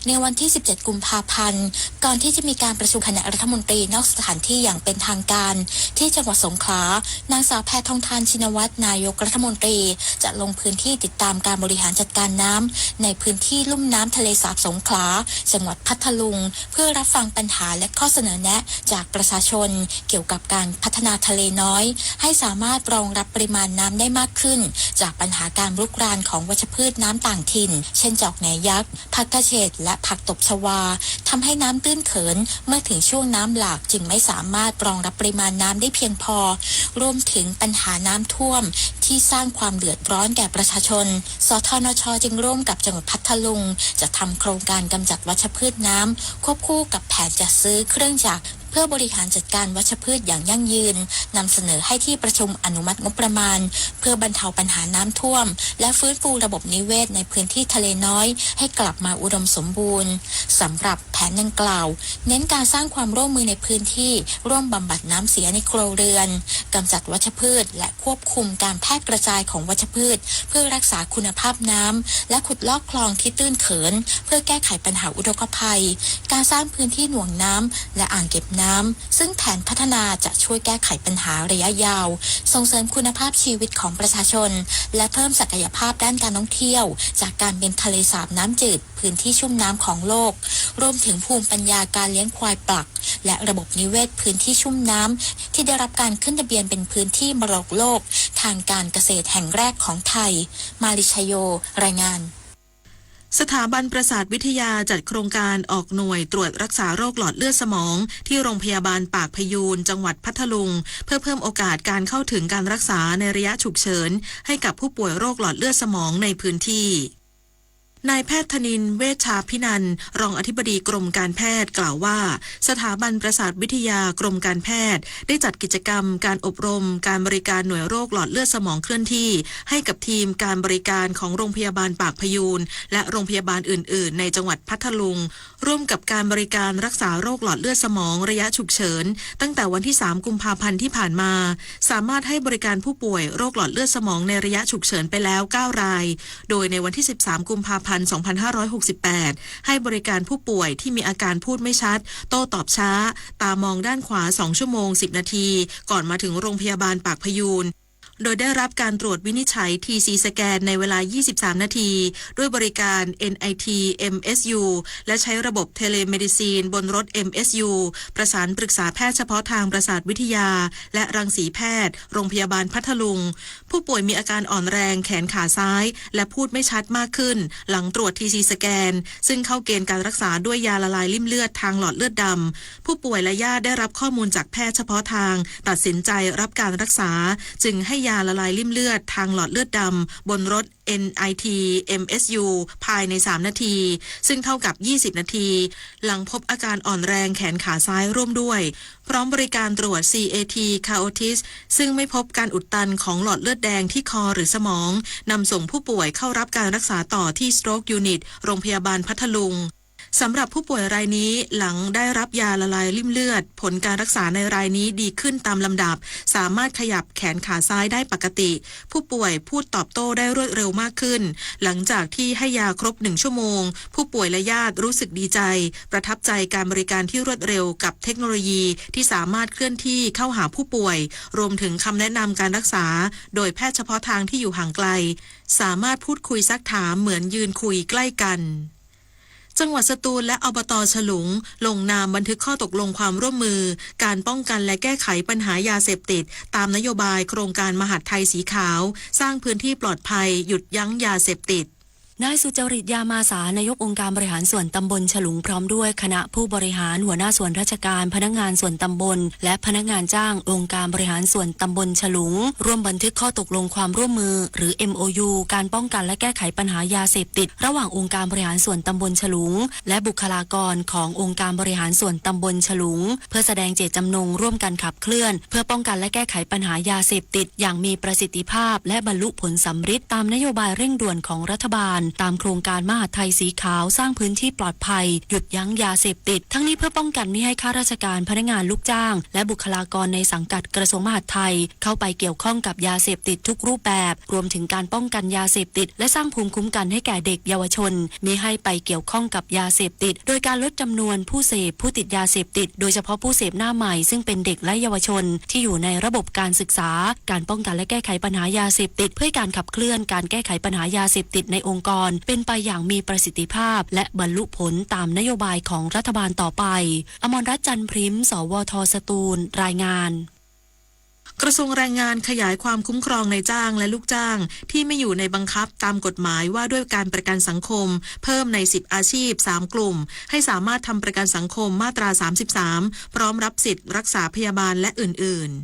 ในวันที่17กุมภาพันธ์ก่อนที่จะมีการประชุมคณะรัฐมนตรีนอกสถานที่อย่างเป็นทางการที่จังหวัดสงขลานางสาวแพทองธารชินวัตรนายกรัฐมนตรีจะลงพื้นที่ติดตามการบริหารจัดการน้ำในพื้นที่ลุ่มน้ำทะเลสาบสงขลาจังหวัดพัทลุงเพื่อรับฟังปัญหาและข้อเสนอแนะจากประชาชนเกี่ยวกับการพัฒนาทะเลน้อยให้สามารถรองรับปริมาณน้ำได้มากขึ้นจากปัญหาการรุกรานของวัชพืชน้ำต่างถิ่นเช่นจอกแหนยักษ์ผักกระเฉดและผักตบชวาทำให้น้ำตื้นเขินเมื่อถึงช่วงน้ำหลากจึงไม่สามารถรองรับปริมาณน้ำได้เพียงพอรวมถึงปัญหาน้ำท่วมที่สร้างความเดือดร้อนแก่ประชาชนสทนช.จึงร่วมกับจังหวัดพัทลุงจะทำโครงการกำจัดวัชพืชน้ำควบคู่กับแผนจัดซื้อเครื่องจักรเพื่อบริหารจัดการวัชพืชอย่างยั่งยืนนำเสนอให้ที่ประชุมอนุมัติงบประมาณเพื่อบรรเทาปัญหาน้ำท่วมและฟื้นฟูระบบนิเวศในพื้นที่ทะเลน้อยให้กลับมาอุดมสมบูรณ์สำหรับแผนดังกล่าวเน้นการสร้างความร่วมมือในพื้นที่ร่วมบำบัดน้ำเสียในครัวเรือนกำจัดวัชพืชและควบคุมการแพร่กระจายของวัชพืชเพื่อรักษาคุณภาพน้ำและขุดลอกคลองที่ตื้นเขินเพื่อแก้ไขปัญหาอุทกภัยการสร้างพื้นที่หน่วงน้ำและอ่างเก็บน้ำซึ่งแผนพัฒนาจะช่วยแก้ไขปัญหาระยะยาวส่งเสริมคุณภาพชีวิตของประชาชนและเพิ่มศักยภาพด้านการท่องเที่ยวจากการเป็นทะเลสาบน้ำจืดพื้นที่ชุ่มน้ำของโลกรวมถึงภูมิปัญญาการเลี้ยงควายปลักและระบบนิเวศพื้นที่ชุ่มน้ำที่ได้รับการขึ้นทะเบียนเป็นพื้นที่มรดกโลกทางการเกษตรแห่งแรกของไทยมาริชโยรายงานสถาบันประสาทวิทยาจัดโครงการออกหน่วยตรวจรักษาโรคหลอดเลือดสมองที่โรงพยาบาลปากพยูนจังหวัดพัทลุงเพื่อเพิ่มโอกาสการเข้าถึงการรักษาในระยะฉุกเฉินให้กับผู้ป่วยโรคหลอดเลือดสมองในพื้นที่ นายแพทย์ธนินทร์เวชชาพินันท์รองอธิบดีกรมการแพทย์กล่าวว่าสถาบันประสาทวิทยากรมการแพทย์ได้จัดกิจกรรมการอบรมการบริการหน่วยโรคหลอดเลือดสมองเคลื่อนที่ให้กับทีมการบริการของโรงพยาบาลปากพยูนและโรงพยาบาลอื่นๆในจังหวัดพัทลุงร่วมกับการบริการรักษาโรคหลอดเลือดสมองระยะฉุกเฉินตั้งแต่วันที่3 กุมภาพันธ์ที่ผ่านมาสามารถให้บริการผู้ป่วยโรคหลอดเลือดสมองในระยะฉุกเฉินไปแล้ว9รายโดยในวันที่13 กุมภาพันธ์ 2568ให้บริการผู้ป่วยที่มีอาการพูดไม่ชัดโต้ตอบช้าตามองด้านขวา2 ชั่วโมง 10 นาทีก่อนมาถึงโรงพยาบาลปากพยูนโดยได้รับการตรวจวินิจฉัย TC สแกนในเวลา 23 นาทีด้วยบริการ NIT MSU และใช้ระบบเทเลเมดิซีนบนรถ MSU ประสานปรึกษาแพทย์เฉพาะทางประสาทวิทยาและรังสีแพทย์โรงพยาบาลพัทลุงผู้ป่วยมีอาการอ่อนแรงแขนขาซ้ายและพูดไม่ชัดมากขึ้นหลังตรวจ TC สแกนซึ่งเข้าเกณฑ์การรักษาด้วยยาละลายริ่มเลือดทางหลอดเลือดดำผู้ป่วยและญาติได้รับข้อมูลจากแพทย์เฉพาะทางตัดสินใจรับการรักษาจึงให้ยาละลายริ่มเลือดทางหลอดเลือดดำบนรถ NIT MSU ภายใน3 นาทีซึ่งเท่ากับ20 นาทีหลังพบอาการอ่อนแรงแขนขาซ้ายร่วมด้วยพร้อมบริการตรวจ CAT Carotid ซึ่งไม่พบการอุดตันของหลอดเลือดแดงที่คอหรือสมองนำส่งผู้ป่วยเข้ารับการรักษาต่อที่ Stroke Unit โรงพยาบาลพัทลุงสำหรับผู้ป่วยรายนี้หลังได้รับยาละลายริ่มเลือดผลการรักษาในรายนี้ดีขึ้นตามลำดับสามารถขยับแขนขาซ้ายได้ปกติผู้ป่วยพูดตอบโต้ได้รวดเร็วมากขึ้นหลังจากที่ให้ยาครบ1 ชั่วโมงผู้ป่วยและญาติรู้สึกดีใจประทับใจการบริการที่รวดเร็วกับเทคโนโลยีที่สามารถเคลื่อนที่เข้าหาผู้ป่วยรวมถึงคำแนะนำการรักษาโดยแพทย์เฉพาะทางที่อยู่ห่างไกลสามารถพูดคุยซักถามเหมือนยืนคุยใกล้กันจังหวัดสตูลและอบต.ฉลุงลงนามบันทึกข้อตกลงความร่วมมือการป้องกันและแก้ไขปัญหายาเสพติดตามนโยบายโครงการมหาดไทยสีขาวสร้างพื้นที่ปลอดภัยหยุดยั้งยาเสพติดนายสุจริตยามาสานายกองค์การบริหารส่วนตำบลฉลุงพร้อมด้วยคณะผู้บริหารหัวหน้าส่วนราชการพนักงานส่วนตำบลและพนักงานจ้างองค์การบริหารส่วนตำบลฉลุงร่วมบันทึกข้อตกลงความร่วมมือหรือ MOU การป้องกันและแก้ไขปัญหายาเสพติดระหว่างองค์การบริหารส่วนตำบลฉลุงและบุคลากรขององค์การบริหารส่วนตำบลฉลุงเพื่อแสดงเจตจำนงร่วมกันขับเคลื่อนเพื่อป้องกันและแก้ไขปัญหายาเสพติดอย่างมีประสิทธิภาพและบรรลุผลสำฤทธิ์ตามนโยบายเร่งด่วนของรัฐบาลตามโครงการมหาดไทยสีขาวสร้างพื้นที่ปลอดภัยหยุดยั้งยาเสพติดทั้งนี้เพื่อป้องกันไม่ให้ข้าราชการพนักงานลูกจ้างและบุคลากรในสังกัดกระทรวงมหาดไทยเข้าไปเกี่ยวข้องกับยาเสพติดทุกรูปแบบรวมถึงการป้องกันยาเสพติดและสร้างภูมิคุ้มกันให้แก่เด็กเยาวชนมิให้ไปเกี่ยวข้องกับยาเสพติดโดยการลดจำนวนผู้เสพผู้ติดยาเสพติดโดยเฉพาะผู้เสพหน้าใหม่ซึ่งเป็นเด็กและเยาวชนที่อยู่ในระบบการศึกษาการป้องกันและแก้ไขปัญหายาเสพติดเพื่อการขับเคลื่อนการแก้ไขปัญหายาเสพติดในองค์กรเป็นไปอย่างมีประสิทธิภาพและบรรลุผลตามนโยบายของรัฐบาลต่อไปอมรรัตน์จันทร์พริมสวท.สตูลรายงานกระทรวงแรงงานขยายความคุ้มครองนายจ้างและลูกจ้างที่ไม่อยู่ในบังคับตามกฎหมายว่าด้วยการประกันสังคมเพิ่มใน10อาชีพ3กลุ่มให้สามารถทำประกันสังคมมาตรา33พร้อมรับสิทธิ์รักษาพยาบาลและอื่นๆ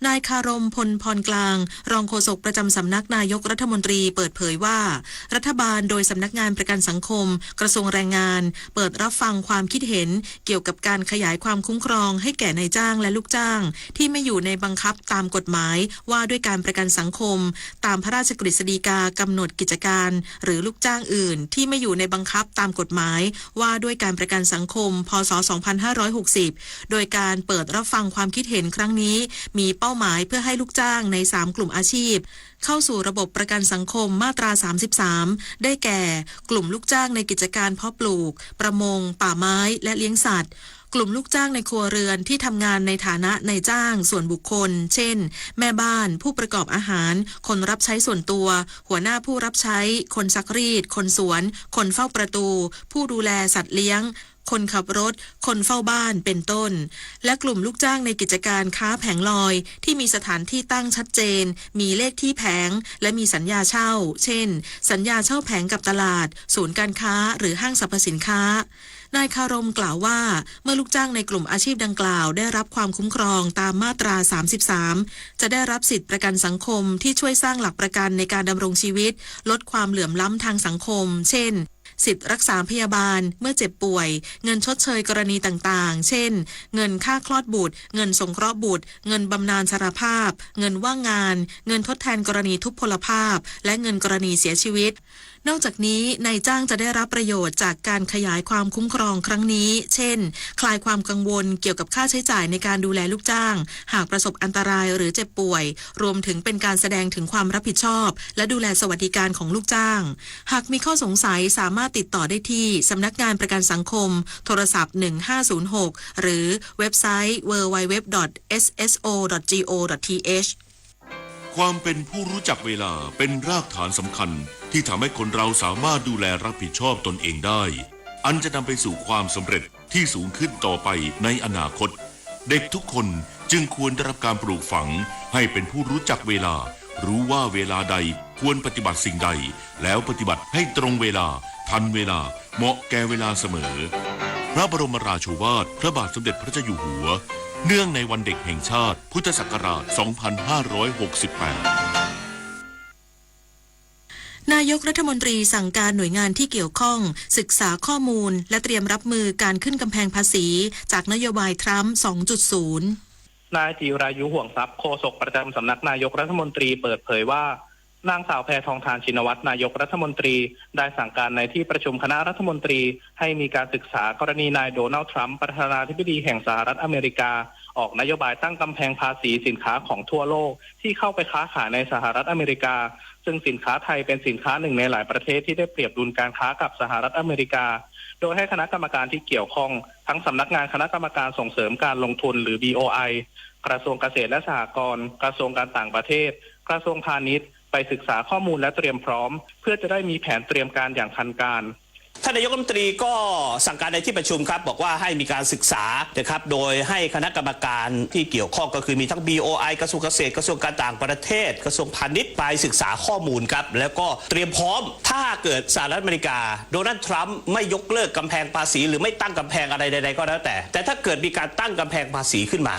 นายคารมพลพรกลางรองโฆษกประจำสำนักนายกรัฐมนตรีเปิดเผยว่ารัฐบาลโดยสำนักงานประกันสังคมกระทรวงแรงงานเปิดรับฟังความคิดเห็นเกี่ยวกับการขยายความคุ้มครองให้แก่นายจ้างและลูกจ้างที่ไม่อยู่ในบังคับตามกฎหมายว่าด้วยการประกันสังคมตามพระราชกฤษฎีกากำหนดกิจการหรือลูกจ้างอื่นที่ไม่อยู่ในบังคับตามกฎหมายว่าด้วยการประกันสังคมพ.ศ. 2560โดยการเปิดรับฟังความคิดเห็นครั้งนี้มีเป้าหมายเพื่อให้ลูกจ้างใน3กลุ่มอาชีพเข้าสู่ระบบประกันสังคมมาตรา33ได้แก่กลุ่มลูกจ้างในกิจการเพาะปลูกประมงป่าไม้และเลี้ยงสัตว์กลุ่มลูกจ้างในครัวเรือนที่ทำงานในฐานะนายจ้างส่วนบุคคลเช่นแม่บ้านผู้ประกอบอาหารคนรับใช้ส่วนตัวหัวหน้าผู้รับใช้คนซักรีดคนสวนคนเฝ้าประตูผู้ดูแลสัตว์เลี้ยงคนขับรถคนเฝ้าบ้านเป็นต้นและกลุ่มลูกจ้างในกิจการค้าแผงลอยที่มีสถานที่ตั้งชัดเจนมีเลขที่แผงและมีสัญญาเช่าเช่นสัญญาเช่าแผงกับตลาดศูนย์การค้าหรือห้างสรรพสินค้านายคารมกล่าวว่าเมื่อลูกจ้างในกลุ่มอาชีพดังกล่าวได้รับความคุ้มครองตามมาตรา33จะได้รับสิทธิประกันสังคมที่ช่วยสร้างหลักประกันในการดำรงชีวิตลดความเหลื่อมล้ำทางสังคมเช่น สิทธิรักษาพยาบาลเมื่อเจ็บป่วยเงินชดเชยกรณีต่างๆเช่นเงินค่าคลอดบุตรเงินสงเคราะห์บุตรเงินบำนาญชราภาพเงินว่างงานเงินทดแทนกรณีทุพพลภาพและเงินกรณีเสียชีวิตนอกจากนี้นายจ้างจะได้รับประโยชน์จากการขยายความคุ้มครองครั้งนี้เช่นคลายความกังวลเกี่ยวกับค่าใช้จ่ายในการดูแลลูกจ้างหากประสบอันตรายหรือเจ็บป่วยรวมถึงเป็นการแสดงถึงความรับผิดชอบและดูแลสวัสดิการของลูกจ้างหากมีข้อสงสัยสามารถติดต่อได้ที่สำนักงานประกันสังคมโทรศัพท์1506หรือเว็บไซต์ www.sso.go.thความเป็นผู้รู้จักเวลาเป็นรากฐานสำคัญที่ทำให้คนเราสามารถดูแลรับผิดชอบตนเองได้อันจะนำไปสู่ความสำเร็จที่สูงขึ้นต่อไปในอนาคตเด็กทุกคนจึงควรได้รับการปลูกฝังให้เป็นผู้รู้จักเวลารู้ว่าเวลาใดควรปฏิบัติสิ่งใดแล้วปฏิบัติให้ตรงเวลาทันเวลาเหมาะแก่เวลาเสมอพระบรมราโชวาทพระบาทสมเด็จพระเจ้าอยู่หัวเนื่องในวันเด็กแห่งชาติพุทธศักราช 2568 นายกรัฐมนตรีสั่งการหน่วยงานที่เกี่ยวข้องศึกษาข้อมูลและเตรียมรับมือการขึ้นกำแพงภาษีจากนโยบายทรัมป์ 2.0 นายจิรายุห่วงทรัพย์โฆษกประจำสำนักนายกรัฐมนตรีเปิดเผยว่านางสาวแพทองธารชินวัตรนายกรัฐมนตรีได้สั่งการในที่ประชุมคณะรัฐมนตรีให้มีการศึกษากรณีนายโดนัลด์ทรัมป์ประธานาธิบดีแห่งสหรัฐอเมริกาออกนโยบายตั้งกำแพงภาษีสินค้าของทั่วโลกที่เข้าไปค้าขายในสหรัฐอเมริกาซึ่งสินค้าไทยเป็นสินค้าหนึ่งในหลายประเทศที่ได้เปรียบดุลการค้ากับสหรัฐอเมริกาโดยให้คณะกรรมการที่เกี่ยวข้องทั้งสำนักงานคณะกรรมการส่งเสริมการลงทุนหรือ BOI กระทรวงเกษตรและสหกรณ์กระทรวงการต่างประเทศกระทรวงพาณิชย์ไปศึกษาข้อมูลและเตรียมพร้อมเพื่อจะได้มีแผนเตรียมการอย่างทันการท่านนายกรัฐมนตรีก็สั่งการในที่ประชุมครับบอกว่าให้มีการศึกษานะครับโดยให้คณะกรรมการที่เกี่ยวข้องก็คือมีทั้ง BOI กระทรวงเกษตรกระทรวงการต่างประเทศกระทรวงพาณิชย์ไปศึกษาข้อมูลครับแล้วก็เตรียมพร้อมถ้าเกิดสหรัฐอเมริกาโดนัลด์ทรัมป์ไม่ยกเลิกกำแพงภาษีหรือไม่ตั้งกำแพงอะไรใดๆก็แล้วแต่ถ้าเกิดมีการตั้งกำแพงภาษีขึ้นมา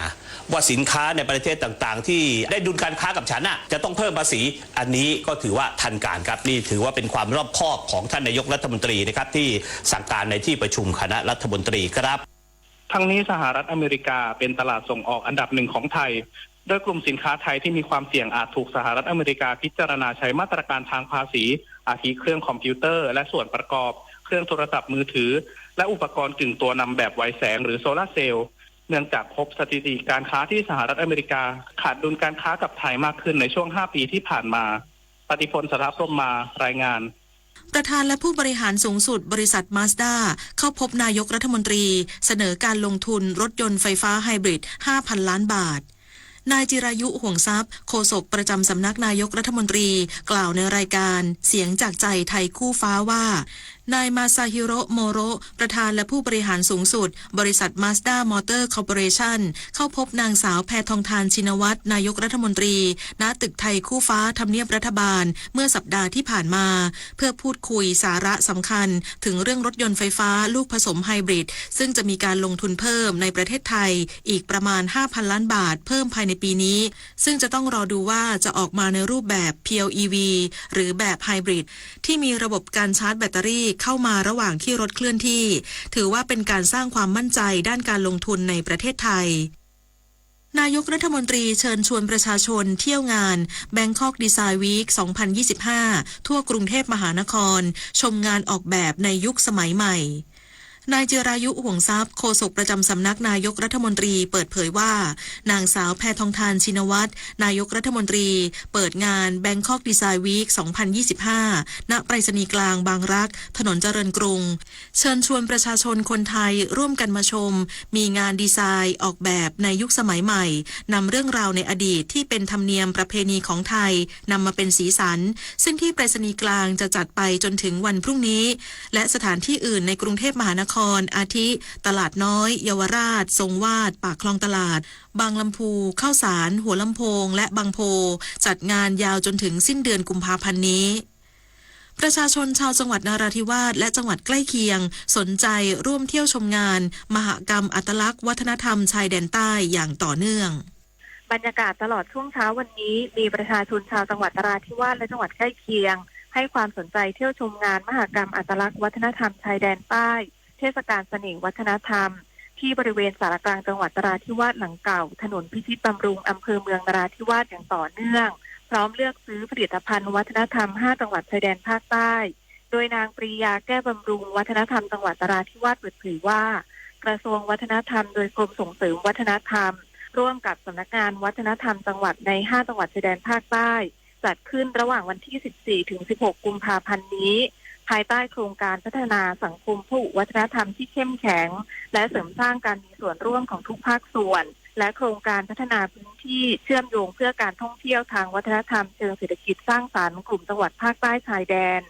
ว่าสินค้าในประเทศต่างๆที่ได้ดุลการค้ากับฉันน่ะจะต้องเพิ่มภาษีอันนี้ก็ถือว่าทันการครับนี่ถือว่าเป็นความรอบคอบของท่านนายกรัฐมนตรีนะครับที่สั่งการในที่ประชุมคณะรัฐมนตรีครับทั้งนี้สหรัฐอเมริกาเป็นตลาดส่งออกอันดับหนึ่งของไทยโดยกลุ่มสินค้าไทยที่มีความเสี่ยงอาจถูกสหรัฐอเมริกาพิจารณาใช้มาตรการทางภาษีอาทิเครื่องคอมพิวเตอร์และส่วนประกอบเครื่องโทรศัพท์มือถือและอุปกรณ์กึ่งตัวนำแบบไวแสงหรือโซลาร์เซลล์เนื่องจากพบสถิติการค้าที่สหรัฐอเมริกาขาดดุลการค้ากับไทยมากขึ้นในช่วง5ปีที่ผ่านมาปฏิพล สรพรหมมารายงานประธานและผู้บริหารสูงสุดบริษัทมาสด้าเข้าพบนายกรัฐมนตรีเสนอการลงทุนรถยนต์ไฟฟ้าไฮบริด 5,000 ล้านบาทนายจิรายุห่วงทรัพย์โฆษกประจำสำนักนายกรัฐมนตรีกล่าวในรายการเสียงจากใจไทยคู่ฟ้าว่านายมาซาฮิโร่โมโรประธานและผู้บริหารสูงสุดบริษัท Mazda Motor Corporation เข้าพบนางสาวแพทองธารชินวัตรนายกรัฐมนตรีณตึกไทยคู่ฟ้าทำเนียบรัฐบาลเมื่อสัปดาห์ที่ผ่านมาเพื่อพูดคุยสาระสำคัญถึงเรื่องรถยนต์ไฟฟ้าลูกผสมไฮบริดซึ่งจะมีการลงทุนเพิ่มในประเทศไทยอีกประมาณ 5,000 ล้านบาทเพิ่มภายในปีนี้ซึ่งจะต้องรอดูว่าจะออกมาในรูปแบบ PLEV หรือแบบไฮบริดที่มีระบบการชาร์จแบตเตอรี่เข้ามาระหว่างที่รถเคลื่อนที่ถือว่าเป็นการสร้างความมั่นใจด้านการลงทุนในประเทศไทยนายกรัฐมนตรีเชิญชวนประชาชนเที่ยวงาน Bangkok Design Week 2025 ทั่วกรุงเทพมหานครชมงานออกแบบในยุคสมัยใหม่นายจิรายุห่วงทรัพย์โฆษกประจำสำนักนายกรัฐมนตรีเปิดเผยว่านางสาวแพทองธารชินวัตรนายกรัฐมนตรีเปิดงาน Bangkok Design Week 2025 ณ ไปรษณีย์กลางบางรักถนนเจริญกรุงเชิญชวนประชาชนคนไทยร่วมกันมาชมมีงานดีไซน์ออกแบบในยุคสมัยใหม่นำเรื่องราวในอดีตที่เป็นธรรมเนียมประเพณีของไทยนำมาเป็นสีสันซึ่งที่ไปรษณีย์กลางจะจัดไปจนถึงวันพรุ่งนี้และสถานที่อื่นในกรุงเทพมหานครอาทิตลาดน้อยเยาวราชทรงวาดปากคลองตลาดบางลำพูข้าวสารหัวลำโพงและบางโพจัดงานยาวจนถึงสิ้นเดือนกุมภาพันธ์นี้ประชาชนชาวจังหวัดนราธิวาสและจังหวัดใกล้เคียงสนใจร่วมเที่ยวชมงานมหกรรมอัตลักษณ์วัฒนธรรมชายแดนใต้อย่างต่อเนื่องบรรยากาศตลอดช่วงเช้าวันนี้มีประชาชนชาวจังหวัดนราธิวาสและจังหวัดใกล้เคียงใ ให้ความสนใจเที่ยวชมงานมหกรรมอัตลักษณ์วัฒนธรรมชายแดนใต้เทศกาลเสน่ห์วัฒนธรรมที่บริเวณศาลากลางจังหวัดนราธิวาสหลังเก่าถนนพิชิตบำรุงอำเภอเมืองนราธิวาสอย่างต่อเนื่องพร้อมเลือกซื้อผลิตภัณฑ์วัฒนธรรม5จังหวัดชายแดนภาคใต้โดยนางปรียาแก้บำรุงวัฒนธรรมจังหวัดนราธิวาสเปิดเผยว่ากระทรวงวัฒนธรรมโดยกรมส่งเสริมวัฒนธรรมร่วมกับสำนักงานวัฒนธรรมจังหวัดใน5จังหวัดชายแดนภาคใต้จัดขึ้นระหว่างวันที่14ถึง16กุมภาพันธ์นี้ภายใต้โครงการพัฒนาสังคมผู้วัฒนธรรมที่เข้มแข็งและเสริมสร้างการมีส่วนร่วมของทุกภาคส่วนและโครงการพัฒนาพื้นที่เชื่อมโยงเพื่อการท่องเที่ยวทางวัฒนธรรมเชิงเศรษฐกิจสร้างสรรค์กลุ่มจังหวัดภาคใต้ชายแดน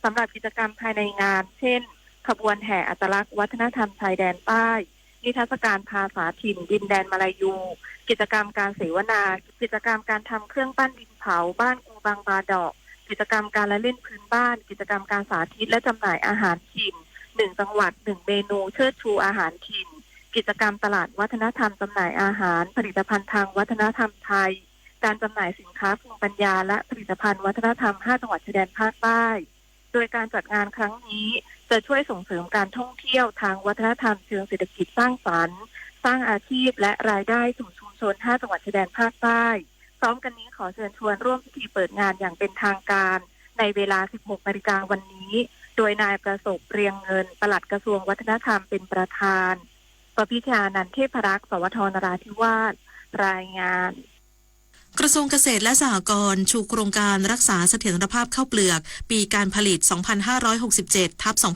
สำหรับกิจกรรมภายในงานเช่นขบวนแห่อัตลักษณ์วัฒนธรรมชายแดนใต้นิทรรศการภาษาถิ่นดินแดนมาลายูกิจกรรมการเสวนากิจกรรมการทำเครื่องปั้นดินเผาบ้านกูบางบาดอกกิจกรรมการละเล่นพื้นบ้านกิจกรรมการสาธิตและจำหน่ายอาหารถิ่น1จังหวัด1เมนูเชิดชูอาหารถิ่นกิจกรรมตลาดวัฒนธรรมจำหน่ายอาหารผลิตภัณฑ์ทางวัฒนธรรมไทยการจำหน่ายสินค้าภูมิปัญญาและผลิตภัณฑ์วัฒนธรรม5จังหวัดชายแดนภาคใต้โดยการจัดงานครั้งนี้จะช่วยส่งเสริมการท่องเที่ยวทางวัฒนธรรมเชิงเศรษฐกิจสร้างสรรค์สร้างอาชีพและรายได้สู่ชุมชน5จังหวัดชายแดนภาคใต้พร้อมกันนี้ขอเชิญชวนร่วมพิธีเปิดงานอย่างเป็นทางการในเวลา 16 นาฬิกาวันนี้โดยนายประสบเรียงเงินปลัดกระทรวงวัฒนธรรมเป็นประธานประพิธานันท์เทพรักษ์สวทนราธิวาสรายงานกระทรวงเกษตรและสหกรณ์ชูโครงการรักษาเสถียรภาพข้าวเปลือกปีการผลิต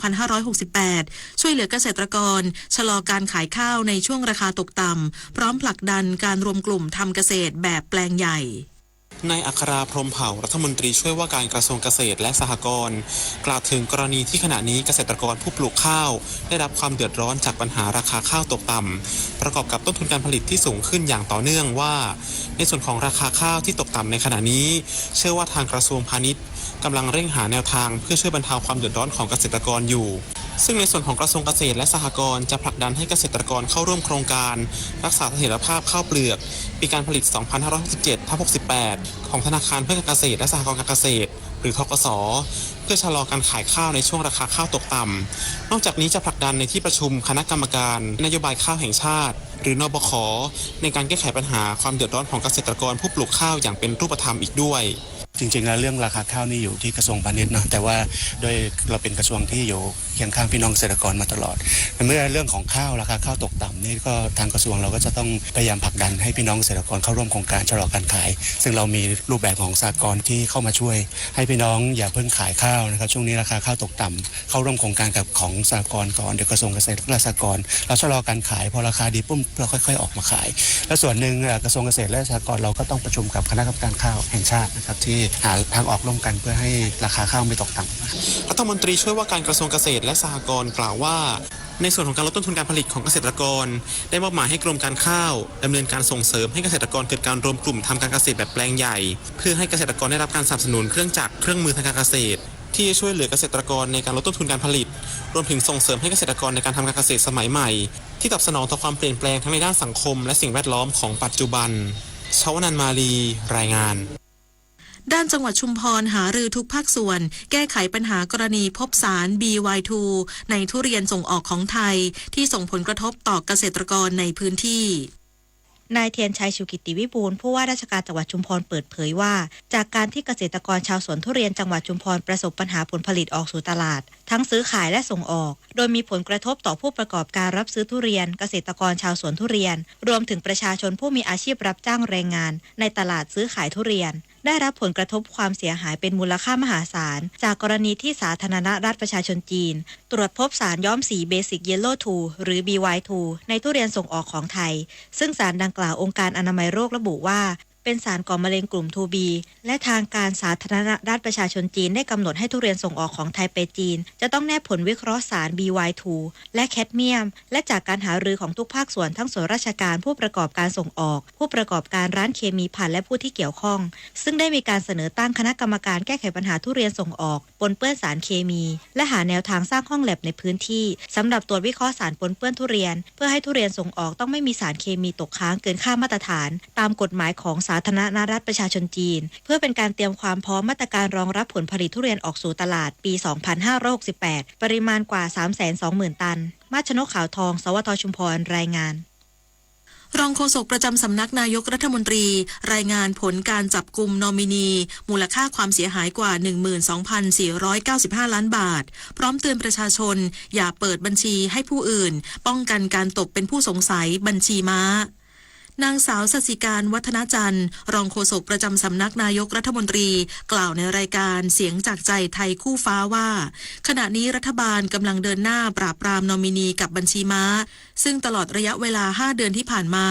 2567/2568 ช่วยเหลือเกษตรกรชะลอการขายข้าวในช่วงราคาตกต่ำพร้อมผลักดันการรวมกลุ่มทำเกษตรแบบแปลงใหญ่นายอัคราพรหมเผ่ารัฐมนตรีช่วยว่าการกระทรวงเกษตรและสหกรณ์กล่าวถึงกรณีที่ขณะนี้เกษตรกรผู้ปลูกข้าวได้รับความเดือดร้อนจากปัญหาราคาข้าวตกต่ำประกอบกับต้นทุนการผลิตที่สูงขึ้นอย่างต่อเนื่องว่าในส่วนของราคาข้าวที่ตกต่ำในขณะนี้เชื่อว่าทางกระทรวงพาณิชย์กำลังเร่งหาแนวทางเพื่อช่วยบรรเทาความเดือดร้อนของเกษตรกรอยู่ซึ่งในส่วนของกระทรวงเกษตรและสหกรณ์จะผลักดันให้เกษตรกรเข้าร่วมโครงการรักษาเสถียรภาพข้าวเปลือกปีการผลิต 2567/68 ของธนาคารเพื่อการเกษตรและสหกรณ์การเกษตรหรือธกส.เพื่อชะลอการขายข้าวในช่วงราคาข้าวตกต่ำนอกจากนี้จะผลักดันในที่ประชุมคณะกรรมการนโยบายข้าวแห่งชาติหรือนบข.ในการแก้ไขปัญหาความเดือดร้อนของเกษตรกรผู้ปลูกข้าวอย่างเป็นรูปธรรมอีกด้วยจริงๆแล้วเรื่องราคาข้าวนี่อยู่ที่กระทรวงพาณิชย์นะแต่ว่าโดยเราเป็นกระทรวงที่อยู่เคียงข้างพี่น้องเกษตรกรมาตลอดเมื่อเรื่องของข้าวราคาข้าวตกต่ำนี่ก็ทางกระทรวงเราก็จะต้องพยายามผลักดันให้พี่น้องเกษตรกรเข้าร่วมโครงการชะลอการขายซึ่งเรามีรูปแบบของสหกรณ์ที่เข้ามาช่วยให้พี่น้องอย่าเพิ่งขายข้าวนะครับช่วงนี้ราคาข้าวตกต่ำเข้าร่วมโครงการกับของสหกรณ์ก่อนเดี๋ยวกระทรวงเกษตรและสหกรณ์เราชะลอการขายพอราคาดีปุ๊บเราค่อยๆออกมาขายและส่วนหนึ่งกระทรวงเกษตรและสหกรณ์เราก็ต้องประชุมกับคณะกรรมการข้าวแห่งชาตินะครับที่หาทางออกร่วมกันเพื่อให้ราคาข้าวไม่ตกต่ำรัฐมนตรีช่วยว่าการกระทรวงเกษตรและสหกรณ์กล่าวว่าในส่วนของการลดต้นทุนการผลิตของเกษตรกรได้มอบหมายให้กรมการข้าวดำเนินการส่งเสริมให้เกษตรกรเกิดการรวมกลุ่มทำการเกษตรแบบแปลงใหญ่เพื่อให้เกษตรกรได้รับการสนับสนุนเครื่องจักรเครื่องมือทางการเกษตรที่จะช่วยเหลือเกษตรกรในการลดต้นทุนการผลิตรวมถึงส่งเสริมให้เกษตรกรในการทำการเกษตรสมัยใหม่ที่ตอบสนองต่อความเปลี่ยนแปลงทั้งในด้านสังคมและสิ่งแวดล้อมของปัจจุบันชวนันท์มาลีรายงานด้านจังหวัดชุมพรหารือทุกภาคส่วนแก้ไขปัญหากรณีพบสาร BY2 ในทุเรียนส่งออกของไทยที่ส่งผลกระทบต่อเกษตรกรในพื้นที่นายเทียนชัยชูกิติวิบูลย์ผู้ว่าราชการจังหวัดชุมพรเปิดเผยว่าจากการที่เกษตรกรชาวสวนทุเรียนจังหวัดชุมพรประสบปัญหาผลผลิตออกสู่ตลาดทั้งซื้อขายและส่งออกโดยมีผลกระทบต่อผู้ประกอบการรับซื้อทุเรียนเกษตรกรชาวสวนทุเรียนรวมถึงประชาชนผู้มีอาชีพรับจ้างแรงงานในตลาดซื้อขายทุเรียนได้รับผลกระทบความเสียหายเป็นมูลค่ามหาศาลจากกรณีที่สาธารณรัฐประชาชนจีนตรวจพบสารย้อมสีเบสิกเยลโล่2หรือ BY2 ในทุเรียนส่งออกของไทยซึ่งสารดังกล่าวองค์การอนามัยโรคระบุว่าเป็นสารก่อมะเร็งกลุ่ม 2B และทางการสาธารณรัฐประชาชนจีนได้กำหนดให้ทุเรียนส่งออกของไทยไปจีนจะต้องแนบผลวิเคราะห์สาร BY2 และแคดเมียมและจากการหารือของทุกภาคส่วนทั้งส่วนราชการผู้ประกอบการส่งออกผู้ประกอบการร้านเคมีภัณฑ์และผู้ที่เกี่ยวข้องซึ่งได้มีการเสนอตั้งคณะกรรมการแก้ไขปัญหาทุเรียนส่งออกปนเปื้อนสารเคมีและหาแนวทางสร้างห้องแลบในพื้นที่สำหรับตรวจวิเคราะห์สารปนเปื้อนทุเรียนเพื่อให้ทุเรียนส่งออกต้องไม่มีสารเคมีตกค้างเกินค่ามาตรฐานตามกฎหมายของส าธารณรัฐประชาชนจีนเพื่อเป็นการเตรียมความพร้อมมาตรการรองรับผลผลิตทุเรียนออกสู่ตลาดปี 2568 ปริมาณกว่า 320,000 ตันมาชนกขาวทองสวทชุมพรรายงานรองโฆษกประจำสำนักนายกรัฐมนตรีรายงานผลการจับกุมนอมินีมูลค่าความเสียหายกว่า 12,495 ล้านบาทพร้อมเตือนประชาชนอย่าเปิดบัญชีให้ผู้อื่นป้องกันการตกเป็นผู้สงสัยบัญชีม้านางสาวสศิการวัฒนจันทร์รองโฆษกประจำสำนักนายกรัฐมนตรีกล่าวในรายการเสียงจากใจไทยคู่ฟ้าว่าขณะนี้รัฐบาลกำลังเดินหน้าปราบปรามนอมินีกับบัญชีม้าซึ่งตลอดระยะเวลา5 เดือนที่ผ่านมา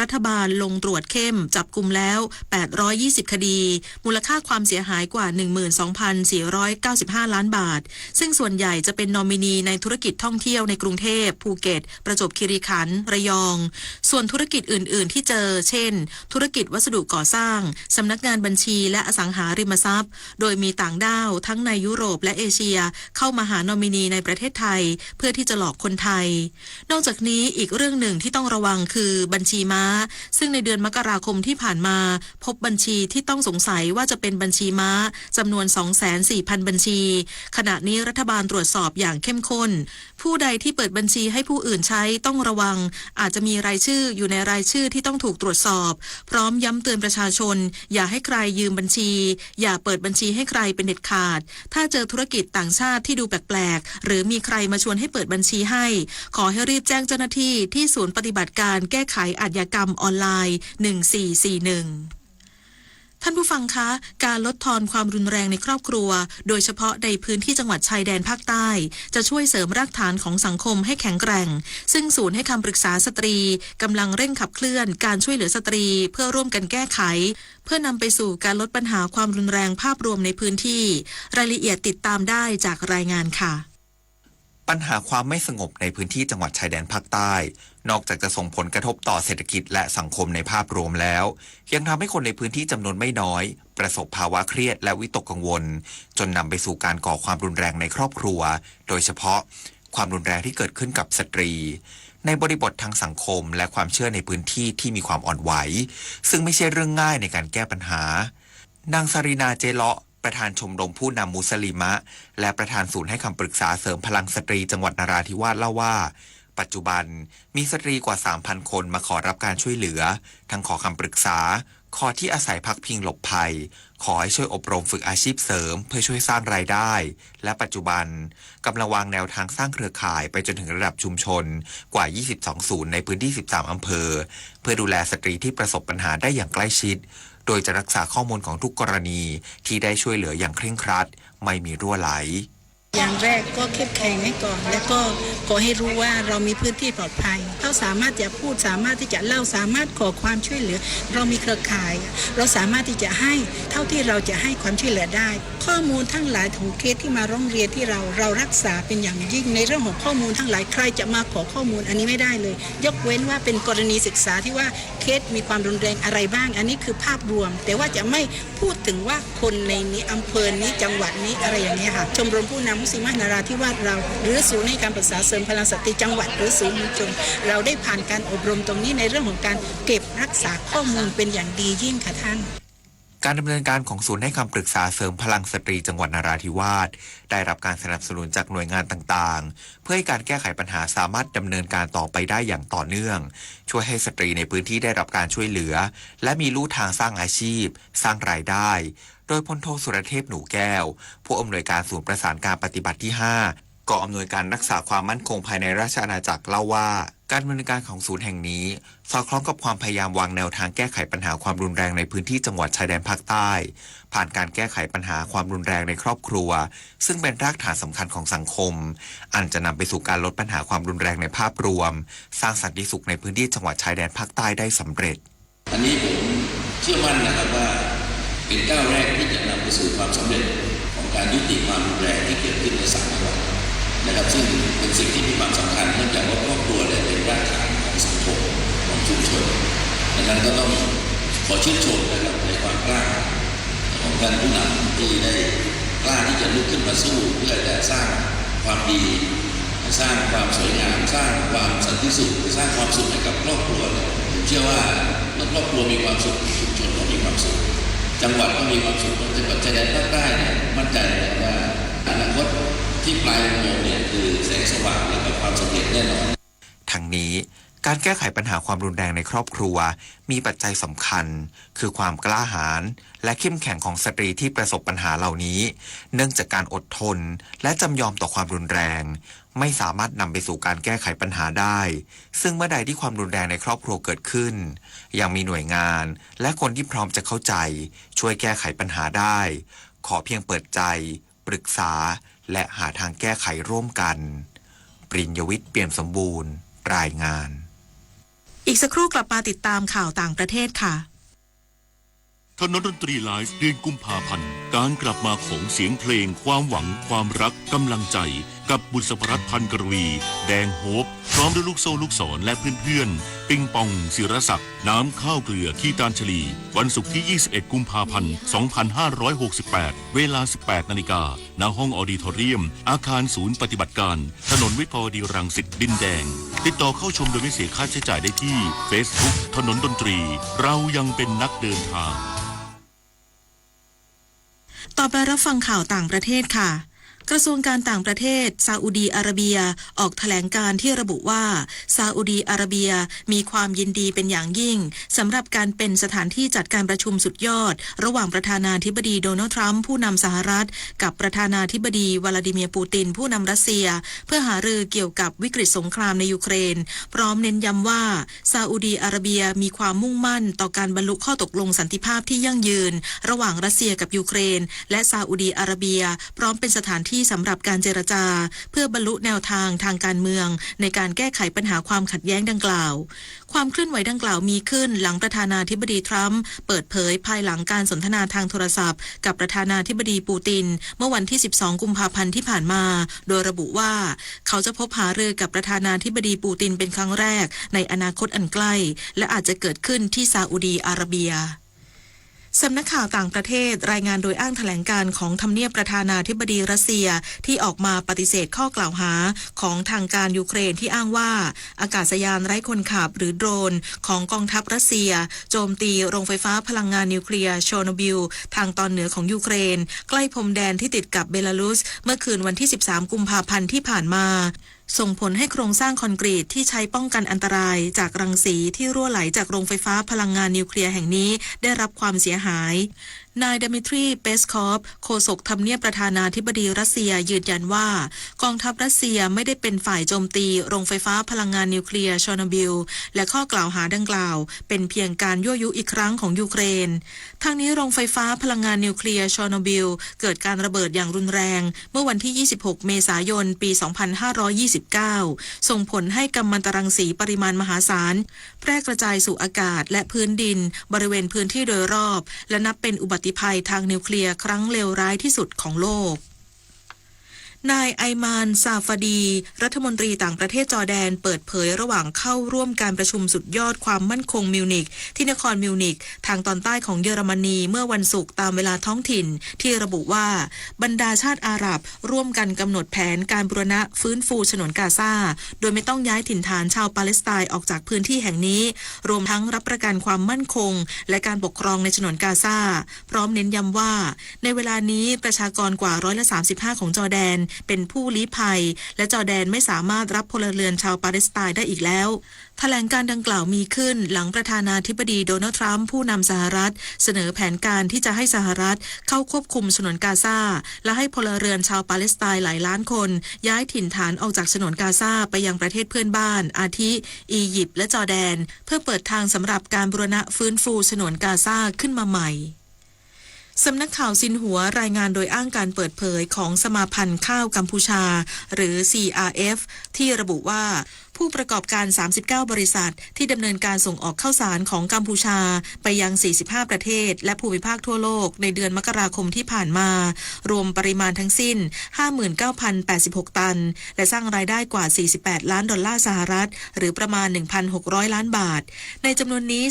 รัฐบาลลงตรวจเข้มจับกุมแล้ว820 คดีมูลค่าความเสียหายกว่า 12,495 ล้านบาทซึ่งส่วนใหญ่จะเป็นนอมินีในธุรกิจท่องเที่ยวในกรุงเทพภูเก็ตประจวบคีรีขันธ์ระยองส่วนธุรกิจอื่นที่เจอเช่นธุรกิจวัสดุก่อสร้างสำนักงานบัญชีและอสังหาริมทรัพย์โดยมีต่างด้าวทั้งในยุโรปและเอเชียเข้ามาหานอมินีในประเทศไทยเพื่อที่จะหลอกคนไทยนอกจากนี้อีกเรื่องหนึ่งที่ต้องระวังคือบัญชีม้าซึ่งในเดือนมกราคมที่ผ่านมาพบบัญชีที่ต้องสงสัยว่าจะเป็นบัญชีม้าจำนวน 240,000 บัญชีขณะนี้รัฐบาลตรวจสอบอย่างเข้มข้นผู้ใดที่เปิดบัญชีให้ผู้อื่นใช้ต้องระวังอาจจะมีรายชื่ออยู่ในรายชื่อที่ต้องถูกตรวจสอบพร้อมย้ำเตือนประชาชนอย่าให้ใครยืมบัญชีอย่าเปิดบัญชีให้ใครเป็นเด็ดขาดถ้าเจอธุรกิจต่างชาติที่ดูแปลกๆหรือมีใครมาชวนให้เปิดบัญชีให้ขอให้รีบแจ้งเจ้าหน้าที่ที่ศูนย์ปฏิบัติการแก้ไขอาชญากรรมออนไลน์1441ท่านผู้ฟังคะการลดทอนความรุนแรงในครอบครัวโดยเฉพาะในพื้นที่จังหวัดชายแดนภาคใต้จะช่วยเสริมรากฐานของสังคมให้แข็งแกร่งซึ่งศูนย์ให้คำปรึกษาสตรีกำลังเร่งขับเคลื่อนการช่วยเหลือสตรีเพื่อร่วมกันแก้ไขเพื่อนำไปสู่การลดปัญหาความรุนแรงภาพรวมในพื้นที่รายละเอียดติดตามได้จากรายงานค่ะปัญหาความไม่สงบในพื้นที่จังหวัดชายแดนภาคใต้นอกจากจะส่งผลกระทบต่อเศรษฐกิจและสังคมในภาพรวมแล้วยังทำให้คนในพื้นที่จำนวนไม่น้อยประสบภาวะเครียดและวิตกกังวลจนนำไปสู่การก่อความรุนแรงในครอบครัวโดยเฉพาะความรุนแรงที่เกิดขึ้นกับสตรีในบริบททางสังคมและความเชื่อในพื้นที่ที่มีความอ่อนไหวซึ่งไม่ใช่เรื่องง่ายในการแก้ปัญหานางสารินาเจเลาะประธานชมรมผู้นำมุสลิมะและประธานศูนย์ให้คำปรึกษาเสริมพลังสตรีจังหวัดนราธิวาสเล่าว่าปัจจุบันมีสตรีกว่า 3,000 คนมาขอรับการช่วยเหลือทั้งขอคำปรึกษาขอที่อาศัยพักพิงหลบภัยขอให้ช่วยอบรมฝึกอาชีพเสริมเพื่อช่วยสร้างรายได้และปัจจุบันกำลังวางแนวทางสร้างเครือข่ายไปจนถึงระดับชุมชนกว่า22ศูนย์ในพื้นที่13อำเภอเพื่อดูแลสตรีที่ประสบปัญหาได้อย่างใกล้ชิดโดยจะรักษาข้อมูลของทุกกรณีที่ได้ช่วยเหลืออย่างเคร่งครัดไม่มีรั่วไหลอย่างแรกก็เข้มแข็งให้ก่อนแล้วก็ขอให้รู้ว่าเรามีพื้นที่ปลอดภัยเขาสามารถจะพูดสามารถที่จะเล่าสามารถขอความช่วยเหลือเรามีเครือข่ายเราสามารถที่จะให้เท่าที่เราจะให้ความช่วยเหลือได้ข้อมูลทั้งหลายของเคสที่มาร้องเรียนที่เรารักษาเป็นอย่างยิ่งในเรื่องของข้อมูลทั้งหลายใครจะมาขอข้อมูลอันนี้ไม่ได้เลยยกเว้นว่าเป็นกรณีศึกษาที่ว่าเคสมีความรุนแรงอะไรบ้างอันนี้คือภาพรวมแต่ว่าจะไม่พูดถึงว่าคนในนี้อำเภอนี้จังหวัดนี้อะไรอย่างนี้ค่ะชมรมผู้นำมุสลิมะนราธิวาสเราหรือศูนย์ให้การปรึกษาเสริมพลังสตรีจังหวัดหรือศูนย์มวลชนเราได้ผ่านการอบรมตรงนี้ในเรื่องของการเก็บรักษาข้อมูลเป็นอย่างดียิ่งค่ะท่านการดำเนินการของศูนย์ให้คำปรึกษาเสริมพลังสตรีจังหวัดนราธิวาสได้รับการสนับสนุนจากหน่วยงานต่างๆเพื่อให้การแก้ไขปัญหาสามารถดำเนินการต่อไปได้อย่างต่อเนื่องช่วยให้สตรีในพื้นที่ได้รับการช่วยเหลือและมีลู่ทางสร้างอาชีพสร้างรายได้โดยพลโทสุรเทพหนูแก้วผู้อำนวยการศูนย์ประสานการปฏิบัติที่5กองอำนวยการรักษาความมั่นคงภายในราชอาณาจักรเล่าว่าการดำเนินการของศูนย์แห่งนี้สอดคล้องกับความพยายามวางแนวทางแก้ไขปัญหาความรุนแรงในพื้นที่จังหวัดชายแดนภาคใต้ผ่านการแก้ไขปัญหาความรุนแรงในครอบครัวซึ่งเป็นรากฐานสำคัญของสังคมอันจะนำไปสู่การลดปัญหาความรุนแรงในภาพรวมสร้างสันติสุขในพื้นที่จังหวัดชายแดนภาคใต้ได้สำเร็จอันนี้ผมเชื่อมั่นนะครับว่าเป็นก้าวแรกที่จะนำไปสู่ความสำเร็จของการยุติความรุนแรงที่เกิดขึ้นใน3จังหวัดนะครับซึ่งเป็นสิ่งที่มีความสำคัญเนื่องจากว่าครอบครัวเป็นรากฐานของสังคมของชุมชนดังนั้นก็ต้องขอชื่นชมนะครับในความกล้าของท่านผู้นำที่ได้กล้าที่จะลุกขึ้นมาสู้เพื่อจะสร้างความดีสร้างความสวยงามสร้างความสันติสุขสร้างความสุขให้กับครอบครัวผมเชื่อว่าเมื่อครอบครัวมีความสุขชุมชนก็มี จังหวัดก็มีความสุขจังหวัดชายแดนภาคใต้เนี่ยมั่นใจเลยว่าอนาคตที่ปลายอุโมงค์เนี่ยคือแสงสว่างและความสำเร็จแน่นอนทั้งนี้การแก้ไขปัญหาความรุนแรงในครอบครัวมีปัจจัยสำคัญคือความกล้าหาญและเข้มแข็งของสตรีที่ประสบปัญหาเหล่านี้เนื่องจากการอดทนและจำยอมต่อความรุนแรงไม่สามารถนำไปสู่การแก้ไขปัญหาได้ซึ่งเมื่อใดที่ความรุนแรงในครอบครัวเกิดขึ้นยังมีหน่วยงานและคนที่พร้อมจะเข้าใจช่วยแก้ไขปัญหาได้ขอเพียงเปิดใจปรึกษาและหาทางแก้ไขร่วมกันปริญญวิทย์เปี่ยมสมบูรณ์รายงานอีกสักครู่กลับมาติดตามข่าวต่างประเทศค่ะถนนดนตรีไลฟ์เดือนกุมภาพันธ์การกลับมาของเสียงเพลงความหวังความรักกำลังใจกับบุษภรัตน์พันกรวีแดงโฮปพร้อมด้วยลูกโซ่ลูกศรและเพื่อนๆปิงปองศิรศักดิ์น้ำข้าวเกลือขี้ตาลฉลีวันศุกร์ที่ 21 กุมภาพันธ์ 2568 เวลา 18 นาฬิกาณห้องออดิทอเรียมอาคารศูนย์ปฏิบัติการถนนวิภาวดีรังสิตดินแดงติดต่อเข้าชมโดยไม่เสียค่าใช้จ่ายได้ที่ Facebook ถนนดนตรีเรายังเป็นนักเดินทางต่อไปรับฟังข่าวต่างประเทศค่ะกระทรวงการต่างประเทศซาอุดีอาระเบียออกแถลงการที่ระบุว่าซาอุดีอาระเบียมีความยินดีเป็นอย่างยิ่งสำหรับการเป็นสถานที่จัดการประชุมสุดยอดระหว่างประธานาธิบดีโดนัลด์ทรัมป์ผู้นำสหรัฐกับประธานาธิบดีวลาดิเมียร์ปูตินผู้นำรัสเซียเพื่อหารือเกี่ยวกับวิกฤตสงครามในยูเครนพร้อมเน้นย้ำว่าซาอุดีอาระเบียมีความมุ่งมั่นต่อการบรรลุข้อตกลงสันติภาพที่ยั่งยืนระหว่างรัสเซียกับยูเครนและซาอุดีอาระเบียพร้อมเป็นสถานที่สำหรับการเจรจาเพื่อบรรลุแนวทางทางการเมืองในการแก้ไขปัญหาความขัดแย้งดังกล่าวความเคลื่อนไหวดังกล่าวมีขึ้นหลังประธานาธิบดีทรัมป์เปิดเผยภายหลังการสนทนาทางโทรศัพท์กับประธานาธิบดีปูตินเมื่อวันที่ 12 กุมภาพันธ์ที่ผ่านมาโดยระบุว่าเขาจะพบหารือกับประธานาธิบดีปูตินเป็นครั้งแรกในอนาคตอันใกล้และอาจจะเกิดขึ้นที่ซาอุดีอาระเบียสำนักข่าวต่างประเทศรายงานโดยอ้างแถลงการของทำเนียบประธานาธิบดีรัสเซียที่ออกมาปฏิเสธข้อกล่าวหาของทางการยูเครนที่อ้างว่าอากาศยานไร้คนขับหรือโดรนของกองทัพรัสเซียโจมตีโรงไฟฟ้าพลังงานนิวเคลียร์โชโนบิลทางตอนเหนือของยูเครนใกล้พรมแดนที่ติดกับเบลารุสเมื่อคืนวันที่ 13 กุมภาพันธ์ที่ผ่านมาส่งผลให้โครงสร้างคอนกรีตที่ใช้ป้องกันอันตรายจากรังสีที่รั่วไหลจากโรงไฟฟ้าพลังงานนิวเคลียร์แห่งนี้ได้รับความเสียหายนายดมิทรีเปสคอฟโฆษกทำเนียบประธานาธิบดีรัสเซียยืนยันว่ากองทัพรัสเซียไม่ได้เป็นฝ่ายโจมตีโรงไฟฟ้าพลังงานนิวเคลียร์โชโนบิลและข้อกล่าวหาดังกล่าวเป็นเพียงการยั่วยุอีกครั้งของยูเครนทางนี้โรงไฟฟ้าพลังงานนิวเคลียร์โชโนบิลเกิดการระเบิดอย่างรุนแรงเมื่อวันที่ 26 เมษายน ปี 2529 ส่งผลให้กัมมันตรังสีปริมาณมหาศาลแพร่กระจายสู่อากาศและพื้นดินบริเวณพื้นที่โดยรอบและนับเป็นอุบัติภัยทางนิวเคลียร์ครั้งเลวร้ายที่สุดของโลกนายไอมานซาฟาดีรัฐมนตรีต่างประเทศจอร์แดนเปิดเผยระหว่างเข้าร่วมการประชุมสุดยอดความมั่นคงมิวนิกที่นครมิวนิกทางตอนใต้ของเยอรมนีเมื่อวันศุกร์ตามเวลาท้องถิ่นที่ระบุว่าบรรดาชาติอาหรับร่วมกันกำหนดแผนการบูรณะฟื้นฟูฉนวนกาซาโดยไม่ต้องย้ายถิ่นฐานชาวปาเลสไตน์ออกจากพื้นที่แห่งนี้รวมทั้งรับประกันความมั่นคงและการปกครองในฉนวนกาซาพร้อมเน้นย้ำว่าในเวลานี้ประชากรกว่า35%ของจอร์แดนเป็นผู้ลี้ภัยและจอร์แดนไม่สามารถรับพลเรือนชาวปาเลสไตน์ได้อีกแล้วแถลงการดังกล่าวมีขึ้นหลังประธานาธิบดีโดนัลด์ทรัมป์ผู้นำสหรัฐเสนอแผนการที่จะให้สหรัฐเข้าควบคุมฉนวนกาซาและให้พลเรือนชาวปาเลสไตน์หลายล้านคนย้ายถิ่นฐานออกจากฉนวนกาซาไปยังประเทศเพื่อนบ้านอาทิอียิปต์และจอร์แดนเพื่อเปิดทางสำหรับการบูรณะฟื้นฟูฉนวนกาซาขึ้นมาใหม่สำนักข่าวซินหัวรายงานโดยอ้างการเปิดเผยของสมาพันธ์ข้าวกัมพูชาหรือ CRF ที่ระบุว่าผู้ประกอบการ39บริษัทที่ดำเนินการส่งออกข้าวสารของกัมพูชาไปยัง45ประเทศและภูมิภาคทั่วโลกในเดือนมกราคมที่ผ่านมารวมปริมาณทั้งสิ้น 59,086 ตันและสร้างรายได้กว่า48ล้านดอลลาร์สหรัฐหรือประมาณ 1,600 ล้านบาทในจำนวนนี้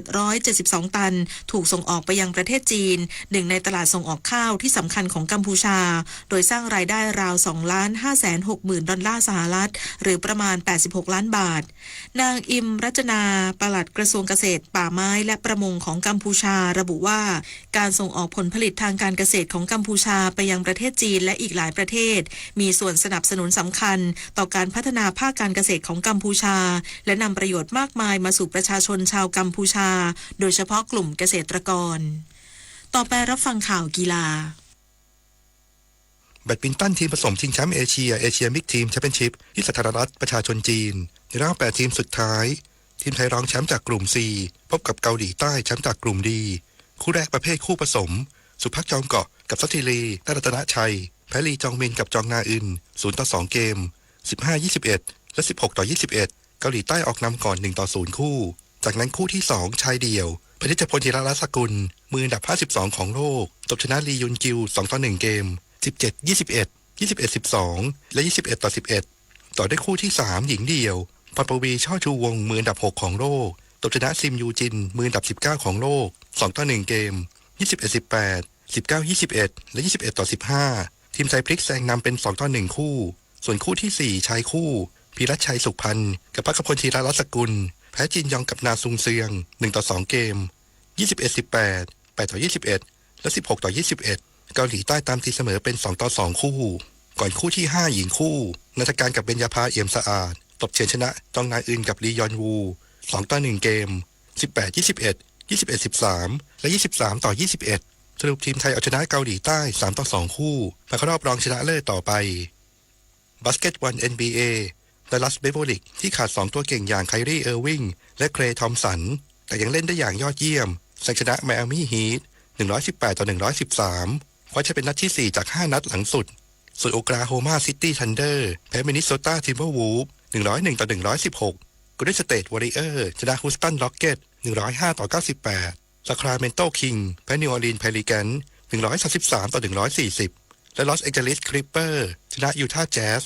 3,772 ตันถูกส่งออกไปยังประเทศจีนหนึ่งในตลาดส่งออกข้าวที่สำคัญของกัมพูชาโดยสร้างรายได้ราว 2,560,000 ดอลลาร์สหรัฐหรือประมาณ 86 ล้านบาทนางอิมรัจนาปลัดกระทรวงเกษตรป่าไม้และประมงของกัมพูชาระบุว่าการส่งออกผลผลิตทางการเกษตรของกัมพูชาไปยังประเทศจีนและอีกหลายประเทศมีส่วนสนับสนุนสำคัญต่อการพัฒนาภาคการเกษตรของกัมพูชาและนำประโยชน์มากมายมาสู่ประชาชนชาวกัมพูชาโดยเฉพาะกลุ่มเกษตรกรต่อไปรับฟังข่าวกีฬาแบดมินตันทีมผสมชิงแชมป์เอเชียมิกทีมแชมเปี้ยนชิพที่สาธารณรัฐประชาชนจีนในรอบ8ทีมสุดท้ายทีมไทยรองแชมป์จากกลุ่ม C พบกับเกาหลีใต้แชมป์จากกลุ่ม D คู่แรกประเภทคู่ผสมสุภักจอมเกาะกับซัตติลีรัตนชัยแพ้ลีจองมินกับจองนาอึน0-2 เกม 15-21 และ 16-21 เกาหลีใต้ออกนำก่อน1-0 คู่จากนั้นคู่ที่2ชายเดี่ยวพนิชพลธีรรัตน์สกุลมืออันดับ52ของโลกตบชนะลียุนจิว2-1 เกม17-21 21-12 และ 21-11 ต่อด้วยคู่ที่3หญิงเดี่ยวพรปวีช่อชูวงมืออันดับ6ของโลกตบชนะซิมยูจินมืออันดับ19ของโลก2-1 เกม21-18 19-21 และ 21-15 ทีมไทยพลิกแซงนำเป็น2-1 คู่ส่วนคู่ที่4ชายคู่พีรัชชัยสุขพันธ์กับภักพลธีรรัตน์สกุลแพ้จินยองกับนาซุงเซียง1-2 เกม21-18 8-21 และ 16-21 เกาหลีใต้ตามตีเสมอเป็น2-2 คู่ก่อนคู่ที่5หญิงคู่นัฐการกับเบญญาภาเอี่ยมสะอาดตบเฉือนชนะจองนาอึนกับลียอนวู2-1 เกม18-21 21-13 และ 23-21 สรุปทีมไทยเอาชนะเกาหลีใต้3-2 คู่มาเข้ารอบรองชนะเลิศต่อไปบาสเกตบอล NBA ดัลลัสเบเวอริกที่ขาด2ตัวเก่งอย่างไคลี่เออร์วิงและเคลย์ทอมสันแต่ยังเล่นได้อย่างยอดเยี่ยมแซงชนะไมอามี่ฮีท118-113คว้าชัยเป็นนัดที่4จาก5นัดหลังสุดส่วนโอคลาโฮมาซิตี้ทันเดอร์แพ้มินนิโซตาทิมเบอร์วูฟ101-116โกลเด้นสเตทวอริเออร์ชนะฮูสตันร็อกเก็ต105-98ซาคราเมนโตคิงแพ้นิวออร์ลีนส์เพลิแกน133-140และลอสแองเจลิสคลิปเปอร์ชนะยูทาห์แจ๊ส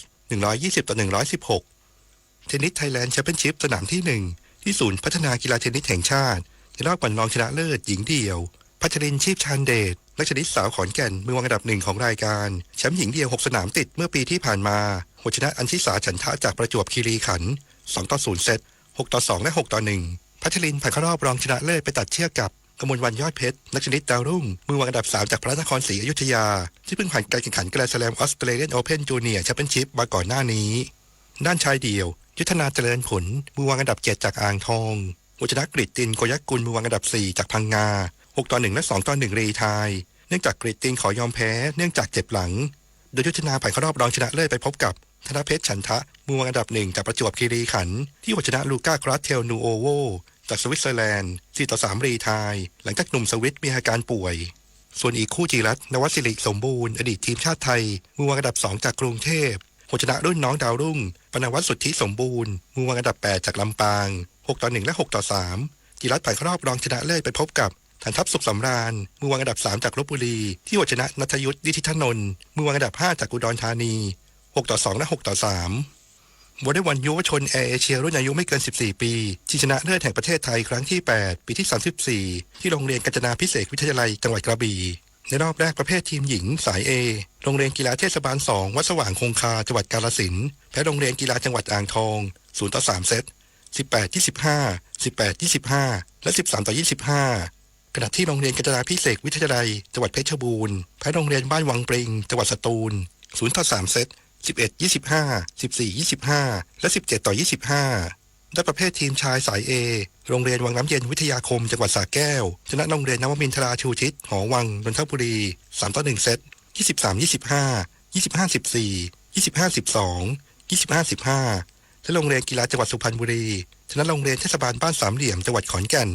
120-116เทนนิสไทยแลนด์แชมเปี้ยนชิพสนามที่1ที่ศูนย์พัฒนากีฬาเทนนิสแห่งชาติในรอบก่อนรองชนะเลิศหญิงเดี่ยวพัชรินทร์ชีพชานเดชนักเทนนิสสาวขอนแก่นมือวางอันดับ1ของรายการแชมป์หญิงเดี่ยว6สนามติดเมื่อปีที่ผ่านมาหัวชนะอัญชิสาฉันทะจากประจวบคีรีขันธ์2-0 เซต 6-2 และ 6-1 พัชรินทร์ผ่านเข้ารอบรองชนะเลิศไปตัดเชือกกับกมลวรรณยอดเพชรนักเทนนิสดาวรุ่งมือวางอันดับ3จากพระนครศรีอยุธยาที่เพิ่งผ่านการแข่งขันแกรนด์สแลมออสเตรเลียนโอเพ่นจูเนียร์แชมเปี้ยนชิพมาก่อนหน้านี้ด้านชายเดี่ยวยุทธนาเจริญผลมือวางอันดับ7จากอ่างทองหัวชนะกฤษตินโกยักกุลมือวางอันดับ4จากพังงา6-1 และ 2-1 รีไทยเนื่องจากกฤษตินขอยอมแพ้เนื่องจากเจ็บหลังโดยยุทธนาผ่านเข้ารอบรองชนะเลิศไปพบกับธนเพชรฉันทะมือวางอันดับ1จากประจวบคีรีขันธ์ที่หัวชนะลูก้าคราสเทลนูโอโวจากสวิตเซอร์แลนด์4-3 รีไทยหลังจากหนุ่มสวิตมีอาการป่วยส่วนอีกคู่จิรัตน์นวศิริสมบูรณ์อดีตทีมชาติไทยมือวางอันดับ2จากกรุงเทพหัวชนะรุ่นน้องดาวรุ่งปนวัฒน์สุทธิสมบูรณ์มือวางอันดับ8จากลำปาง6-1 และ 6-3 จิรัตน์ผ่านเข้ารอบรองชนะเลิศไปพบกับฐานทัพสุขสำราญมือวางอันดับ3จากลพบุรีที่หัวชนะณัฐยุทธดิธิธนนท์มือวางอันดับ5จากอุดรธานี6-2 และ 6-3 วอลเลย์บอลเยาวชนแอร์เอเชียรุ่นอายุไม่เกิน14ปีชิงชนะเลิศแห่งประเทศไทยครั้งที่8ปีที่34ที่โรงเรียนกาญจนาภิเษกวิทยาลัยจังหวัดกระบี่ในรอบแรกประเภททีมหญิงสาย A โรงเรียนกีฬาเทศบาล2วัดสว่างคงคาจังหวัดกาฬสินธุ์แพ้โรงเรียนกีฬาจังหวัดอ่างทอง0-3 เซต 18-25 18-25 และ 13-25 ขณะที่โรงเรียนกาญจนาภิเษกวิทยาลัยจังหวัดเพชรบูรณ์แพ้โรงเรียนบ้านวังปริงจังหวัดสตูล0-3 เซต 11-25 14-25 และ 17-25 และประเภททีมชายสาย A โรงเรียนวังน้ำเย็นวิทยาคมจังหวัดสระแก้วชนะโรงเรียนนวมินทราชูทิศหอวังนนทบุรี3-1 เซต 23-25 25-14 25-12 25-15 และโรงเรียนกีฬาจังหวัดสุพรรณบุรีชนะโรงเรียนเทศบาลบ้านสามเหลี่ยมจังหวัดขอนแก่น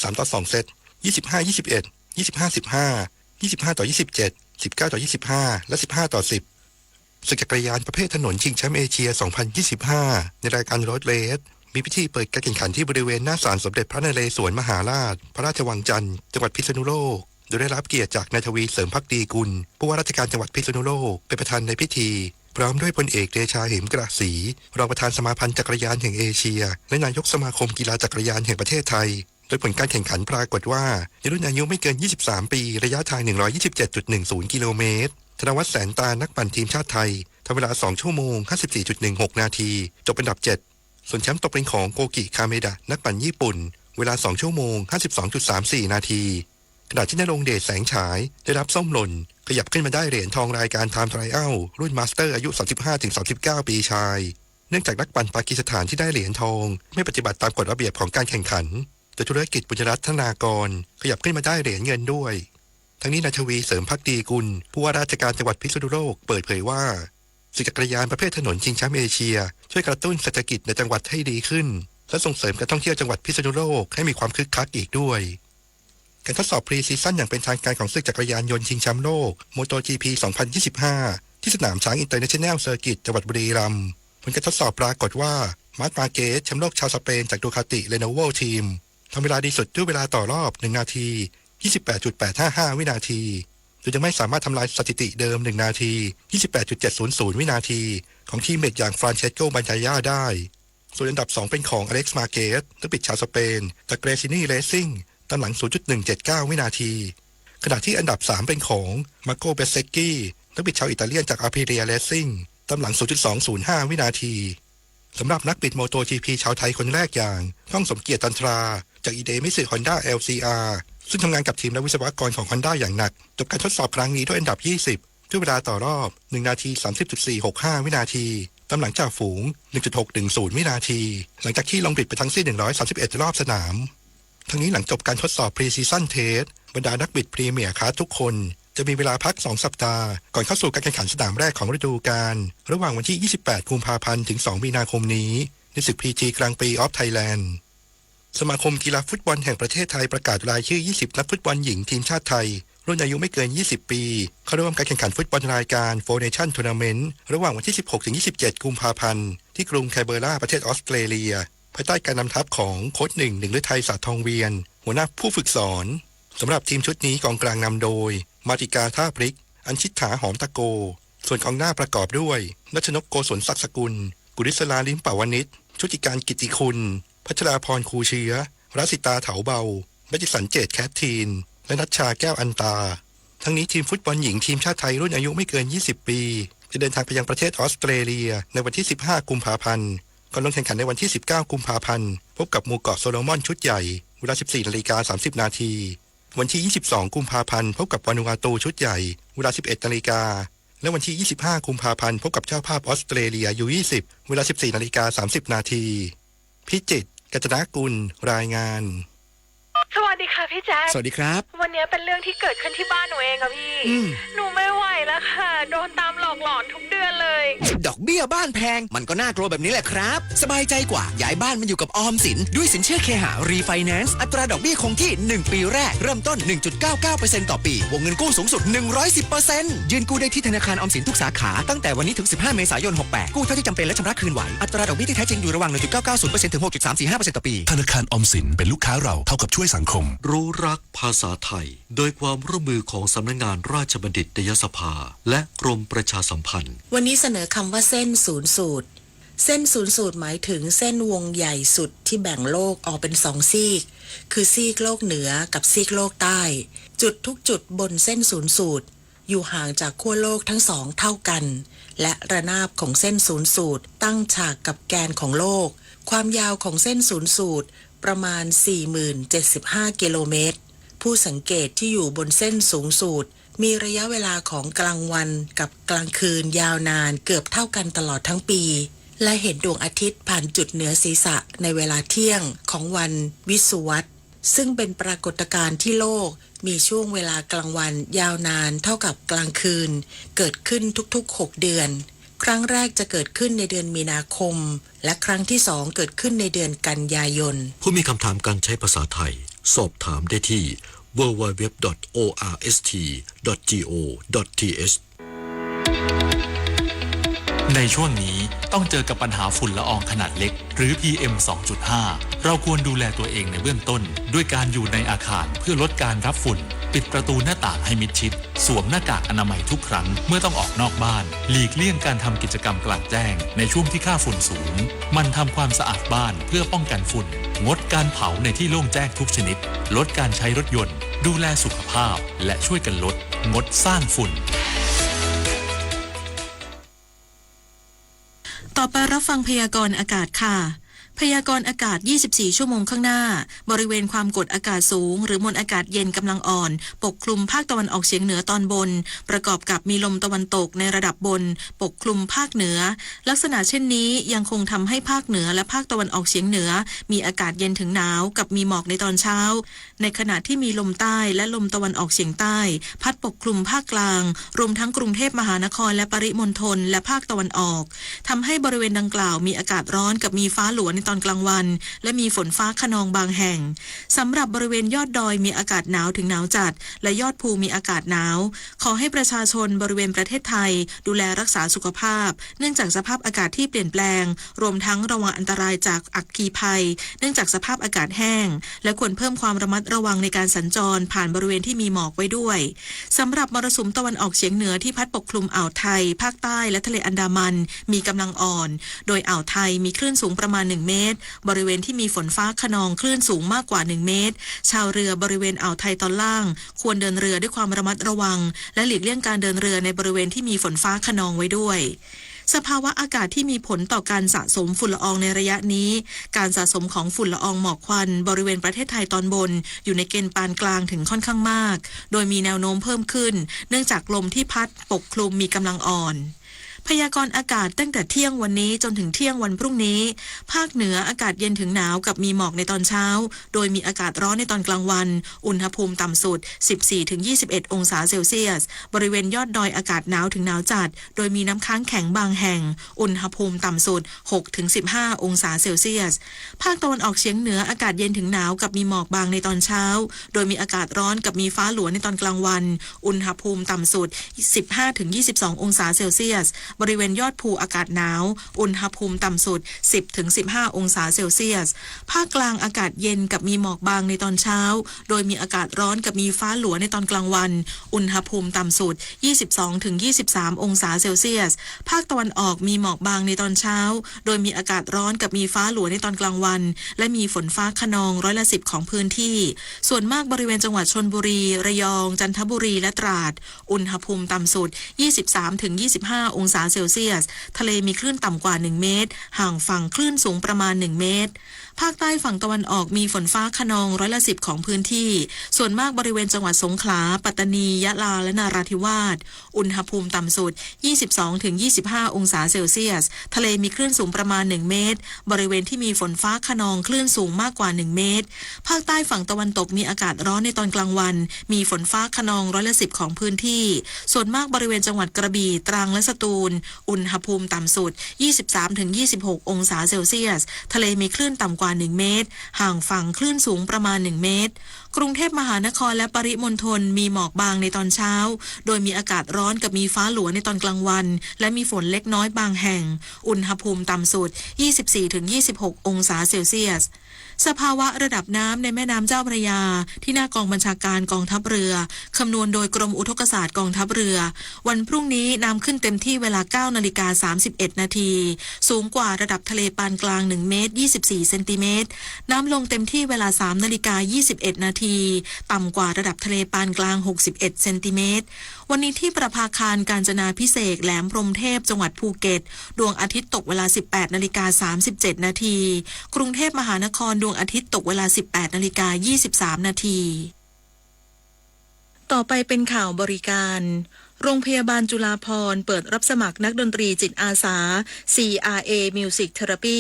3-2 เซต 25-21 25-15 25-27 19-25 และ 15-10ศึกจักรยานประเภทถนนชิงแชมป์เอเชีย 2025 ในรายการโรดเรสมีพิธีเปิดการแข่งขันที่บริเวณหน้าศาลสมเด็จพระนเรศวรมหาราชพระราชวังจันทร์จังหวัดพิษณุโลกโดยได้รับเกียรติจากนายทวีเสริมภักดีกุลผู้ว่าราชการจังหวัดพิษณุโลกเป็นประธานในพิธีพร้อมด้วยพลเอกเดชาเหมกระศรีรองประธานสมาพันธ์จักรยานแห่งเอเชียและนายกสมาคมกีฬาจักรยานแห่งประเทศไทยโดยผลการแข่งขันปรากฏว่าในรุ่นอายุไม่เกิน23ปีระยะทาง 127.10 กิโลเมตรธนวัฒน์แสนตานักปั่นทีมชาติไทยท ทำเวลา2ชั่วโมง 54.16 นาทีจบอันดับ 7 ส่วนแชมป์ตกเป็นของโกกิคาเมดะนักปั่นญี่ปุ่นเวลา2ชั่วโมง 52.34 นาทีขณะที่ณรงค์เดชแสงฉายได้รับส้มหล่นขยับขึ้นมาได้เหรียญทองรายการไทม์ไทรอัลรุ่นมาสเตอร์อายุ 35-39 ปีชายเนื่องจากนักปั่นปากีสถานที่ได้เหรียญทองไม่ปฏิบัติตามกฎระเบียบของการแข่งขันแต่ธุรกิจบุญรัตนากรขยับขึ้นมาได้เหรียญเงินด้วยทั้งนี้นายทวีเสริมภักดีกุลผู้ว่าราชการจังหวัดพิษณุโลกเปิดเผยว่าสื่อจักรยานประเภทถนนชิงแชมป์เอเชียช่วยกระตุ้นเศรษฐกิจในจังหวัดให้ดีขึ้นและส่งเสริมการท่องเที่ยวจังหวัดพิษณุโลกให้มีความคึกคักอีกด้วยการทดสอบพรีซีซั่นอย่างเป็นทางการของศึกจักรยานยนต์ชิงแชมป์โลก MotoGP 2025 ที่สนามช้างอินเตอร์เนชั่นแนลเซอร์กิตจังหวัดบุรีรัมย์ผลการทดสอบปรากฏว่ามาร์ค มาเกสแชมป์โลกชาวสเปนจากดูคาติเรโนโวทีมทำเวลาดีสุดด้วยเวลาต่อรอบ1นาที 28.855 วินาทีโดยยังไม่สามารถทำลายสถิติเดิม1นาที 28.700 วินาทีของทีมเมทอย่างฟรานเชสโก บันยายาได้ส่วนอันดับ2เป็นของอเล็กซ์ มาเกสนักบิดชาวสเปนจากเกรซินีเรซิ่งตามหลัง 0.179 วินาทีขณะที่อันดับ3เป็นของมาโก เบสเซกกี้นักบิดชาวอิตาเลียนจากอาพิเรียเรซิ่งตามหลัง 0.205 วินาทีสำหรับนักบิด MotoGP ชาวไทยคนแรกอย่างก้องสมเกียรติ ตันทราจากอีเดมิสึ Honda LCR ซึ่งทำงานกับทีมและวิศวกรของ Honda อย่างหนักจบการทดสอบครั้งนี้ด้วยอันดับ 20 ด้วยเวลาต่อรอบ1นาที 30.465 วินาทีตามหลังจากฝูง 1.610 วินาทีหลังจากที่ลงบิดไปทั้งสิ้น131 รอบสนามทั้งนี้หลังจบการทดสอบ Pre-Season Test บรรดานักบิดพรีเมียร์คลาสทุกคนจะมีเวลาพัก2สัปดาห์ก่อนเข้าสู่การแข่งขันสนามแรกของฤดูกาลระหว่างวันที่ 28 กุมภาพันธ์ถึง 2 มีนาคมนี้ในศึก PG กลางปีออฟไทยแลนด์สมาคมกีฬาฟุตบอลแห่งประเทศไทยประกาศรายชื่อ 20 นักฟุตบอลหญิงทีมชาติไทยรุ่นอายุไม่เกิน 20 ปีเข้าร่วมการแข่งขันฟุตบอลรายการ Four Nation Tournament ระหว่างวันที่ 16-27 กุมภาพันธ์ที่กรุงแคนเบอร์ราประเทศออสเตรเลียภายใต้การนำทัพของโค้ชหนึ่งฤทัยศาสตร์ทองเวียนหัวหน้าผู้ฝึกสอนสำหรับทีมชุดนี้กองกลางนำโดยมาติกาท่าพริกอัญชิตาหอมตะโกส่วนกองหน้าประกอบด้วยรัชนกโกศลศักดิ์สกุลกุริศลาลิ้มป่าวนิชชุติการกิตติคุณพัชราพรคูเชื้อรัสิตาเถาเบาแมจิสันเจตแคททีนและนัชชาแก้วอันตาทั้งนี้ทีมฟุตบอลหญิงทีมชาติไทยรุ่นอายุไม่เกิน 20 ปีจะเดินทางไปยังประเทศออสเตรเลียในวันที่ 15 กุมภาพันธ์ก่อนลงแข่งขันในวันที่ 19 กุมภาพันธ์พบกับหมู่เกาะโซโลมอนชุดใหญ่เวลา 14:30 นาทีวันที่ 22 กุมภาพันธ์พบกับวานูอาตูชุดใหญ่เวลา 11 นาฬิกาและวันที่ 25 กุมภาพันธ์พบกับเจ้าภาพออสเตรเลียU20เวลา 14:30 นาทีพิจิตร กัญจนากุลรายงานสวัสดีค่ะพี่แจ๊ค สวัสดีครับวันนี้เป็นเรื่องที่เกิดขึ้นที่บ้านหนูเองค่ะพี่หนูไม่ไหวแล้วค่ะโดนตามหลอกหลอนทุกเดือนเลยดอกเบี้ยบ้านแพงมันก็น่ากลัวแบบนี้แหละครับสบายใจกว่าย้ายบ้านมันอยู่กับออมสินด้วยสินเชื่อเคหะรีไฟแนนซ์อัตราดอกเบี้ยคงที่1ปีแรกเริ่มต้น 1.99% ต่อปีวงเงินกู้สูงสุด 110% ยื่นกู้ได้ที่ธนาคารออมสินทุกสาขาตั้งแต่วันนี้ถึง15 เมษายน 68กู้เท่าที่จำเป็นและชำระคืนไหวอัตราดอกเบี้ยที่แท้จริงอยู่ระหว่าง 1.990% ถึง 6.345% ต่อปีธนาคารออมสินเป็นลูกค้าเราเท่ากับช่วยสังคมรู้รักภาษาไทยโดยความร่วมมือของสำนักงานราชบัณฑิตยสภาและกรมประชาสัมพันธ์วันนี้เสนอคำว่าเส้นศูนย์สูตรเส้นศูนย์สูตรหมายถึงเส้นวงใหญ่สุดที่แบ่งโลกออกเป็น2ซีกคือซีกโลกเหนือกับซีกโลกใต้จุดทุกจุดบนเส้นศูนย์สูตรอยู่ห่างจากขั้วโลกทั้งสองเท่ากันและระนาบของเส้นศูนย์สูตรตั้งฉากกับแกนของโลกความยาวของเส้นศูนย์สูตรประมาณ 40,075 กิโลเมตรผู้สังเกตที่อยู่บนเส้นสูงสุดมีระยะเวลาของกลางวันกับกลางคืนยาวนานเกือบเท่ากันตลอดทั้งปีและเห็นดวงอาทิตย์ผ่านจุดเหนือศีรษะในเวลาเที่ยงของวันวิสุวัตซึ่งเป็นปรากฏการณ์ที่โลกมีช่วงเวลากลางวันยาวนานเท่ากับกลางคืนเกิดขึ้นทุกๆ6เดือนครั้งแรกจะเกิดขึ้นในเดือนมีนาคมและครั้งที่2เกิดขึ้นในเดือนกันยายนผู้มีคำถามการใช้ภาษาไทยสอบถามได้ที่ www.orst.go.th ในช่วงนี้ต้องเจอกับปัญหาฝุ่นละอองขนาดเล็กหรือ PM 2.5 เราควรดูแลตัวเองในเบื้องต้นด้วยการอยู่ในอาคารเพื่อลดการรับฝุ่นปิดประตูหน้าต่างให้มิดชิดสวมหน้ากากอนามัยทุกครั้งเมื่อต้องออกนอกบ้านหลีกเลี่ยงการทำกิจกรรมกลางแจ้งในช่วงที่ค่าฝุ่นสูงมันทำความสะอาดบ้านเพื่อป้องกันฝุ่นงดการเผาในที่โล่งแจ้งทุกชนิดลดการใช้รถยนต์ดูแลสุขภาพและช่วยกันลดงดสร้างฝุ่น รับฟังพยากรณ์อากาศค่ะพยากรณ์อากาศ 24 ชั่วโมงข้างหน้าบริเวณความกดอากาศสูงหรือมวลอากาศเย็นกำลังอ่อนปกคลุมภาคตะวันออกเฉียงเหนือตอนบนประกอบกับมีลมตะวันตกในระดับบนปกคลุมภาคเหนือลักษณะเช่นนี้ยังคงทำให้ภาคเหนือและภาคตะวันออกเฉียงเหนือมีอากาศเย็นถึงหนาวกับมีหมอกในตอนเช้าในขณะที่มีลมใต้และลมตะวันออกเฉียงใต้พัดปกคลุมภาคกลางรวมทั้งกรุงเทพมหานครและปริมณฑลและภาคตะวันออกทำให้บริเวณดังกล่าวมีอากาศร้อนกับมีฟ้าหลัวในตอนกลางวันและมีฝนฟ้าคะนองบางแห่งสำหรับบริเวณยอดดอยมีอากาศหนาวถึงหนาวจัดและยอดภูมีอากาศหนาวขอให้ประชาชนบริเวณประเทศไทยดูแลรักษาสุขภาพเนื่องจากสภาพอากาศที่เปลี่ยนแปลงรวมทั้งระวังอันตรายจากอัคคีภัยเนื่องจากสภาพอากาศแห้งและควรเพิ่มความระมัดระวังในการสัญจรผ่านบริเวณที่มีหมอกไว้ด้วยสำหรับมรสุมตะวันออกเฉียงเหนือที่พัดปกคลุมอ่าวไทยภาคใต้และทะเลอันดามันมีกำลังอ่อนโดยอ่าวไทยมีคลื่นสูงประมาณ1 เมตรบริเวณที่มีฝนฟ้าคะนองคลื่นสูงมากกว่า1 เมตรชาวเรือบริเวณอ่าวไทยตอนล่างควรเดินเรือด้วยความระมัดระวังและหลีกเลี่ยงการเดินเรือในบริเวณที่มีฝนฟ้าคะนองไว้ด้วยสภาวะอากาศที่มีผลต่อการสะสมฝุ่นละอองในระยะนี้การสะสมของฝุ่นละอองหมอกควันบริเวณประเทศไทยตอนบนอยู่ในเกณฑ์ปานกลางถึงค่อนข้างมากโดยมีแนวโน้มเพิ่มขึ้นเนื่องจากลมที่พัดปกคลุมมีกำลังอ่อนพยากรณ์อากาศตั้งแต่เที่ยงวันนี้จนถึงเที่ยงวันพรุ่งนี้ภาคเหนืออากาศเย็นถึงหนาวกับมีหมอกในตอนเช้าโดยมีอากาศร้อนในตอนกลางวันอุณหภูมิต่ำสุด 14-21 องศาเซลเซียสบริเวณยอดดอยอากาศหนาวถึงหนาวจัดโดยมีน้ำค้างแข็งบางแห่งอุณหภูมิต่ำสุด 6-15 องศาเซลเซียสภาคตะวันออกเฉียงเหนืออากาศเย็นถึงหนาวกับมีหมอกบางในตอนเช้าโดยมีอากาศร้อนกับมีฟ้าหลัวในตอนกลางวันอุณหภูมิต่ำสุด 15-22 องศาเซลเซียสบริเวณยอดภูอากาศหนาวอุณหภูมิต่ำสุด 10-15 องศาเซลเซียสภาคกลางอากาศเย็นกับมีหมอกบางในตอนเช้าโดยมีอากาศร้อนกับมีฟ้าหลัวในตอนกลางวันอุณหภูมิต่ำสุด 22-23 องศาเซลเซียสภาคตะวันออกมีหมอกบางในตอนเช้าโดยมีอากาศร้อนกับมีฟ้าหลัวในตอนกลางวันและมีฝนฟ้าคะนอง10%ของพื้นที่ส่วนมากบริเวณจังหวัดชลบุรีระยองจันทบุรีและตราดอุณหภูมิต่ำสุด 23-25 องศาเซลเซียสทะเลมีคลื่นต่ำกว่า1 เมตรห่างฝั่งคลื่นสูงประมาณ1 เมตรภาคใต้ฝั่งตะวันออกมีฝนฟ้าคะนอง10%ของพื้นที่ส่วนมากบริเวณจังหวัดสงขลาปัตตานียะลาและนราธิวาสอุณหภูมิต่ำสุด 22-25 องศาเซลเซียสทะเลมีคลื่นสูงประมาณ1 เมตรบริเวณที่มีฝนฟ้าคะนองคลื่นสูงมากกว่า1 เมตรภาคใต้ฝั่งตะวันตกมีอากาศร้อนในตอนกลางวันมีฝนฟ้าคะนอง10%ของพื้นที่ส่วนมากบริเวณจังหวัดกระบี่ตรังและสตูลอุณหภูมิต่ำสุด 23-26 องศาเซลเซียสทะเลมีคลื่นต่ำกว่า1 เมตรห่างฝั่งคลื่นสูงประมาณ1 เมตรกรุงเทพมหานครและปริมณฑลมีหมอกบางในตอนเช้าโดยมีอากาศร้อนกับมีฟ้าหลัวในตอนกลางวันและมีฝนเล็กน้อยบางแห่งอุณหภูมิต่ำสุด 24-26 องศาเซลเซียสสภาวะระดับน้ำในแม่น้ำเจ้าพระยาที่หน้ากองบัญชาการกองทัพเรือคำนวณโดยกรมอุทกศาสตร์กองทัพเรือวันพรุ่งนี้น้ำขึ้นเต็มที่เวลา 9:31 นาทีสูงกว่าระดับทะเลปานกลาง1 เมตร 24 เซนติเมตรน้ำลงเต็มที่เวลา 3:21 นาทีต่ำกว่าระดับทะเลปานกลาง61 เซนติเมตรวันนี้ที่ประภาคารกาญจนาภิเษกแหลมพรหมเทพจังหวัดภูเก็ตดวงอาทิตย์ตกเวลา 18:37 นาทีกรุงเทพมหานครดวงอาทิตย์ตกเวลา 18:23 นาทีต่อไปเป็นข่าวบริการโรงพยาบาลจุฬาภรณ์เปิดรับสมัครนักดนตรีจิตอาสา CRA Music Therapy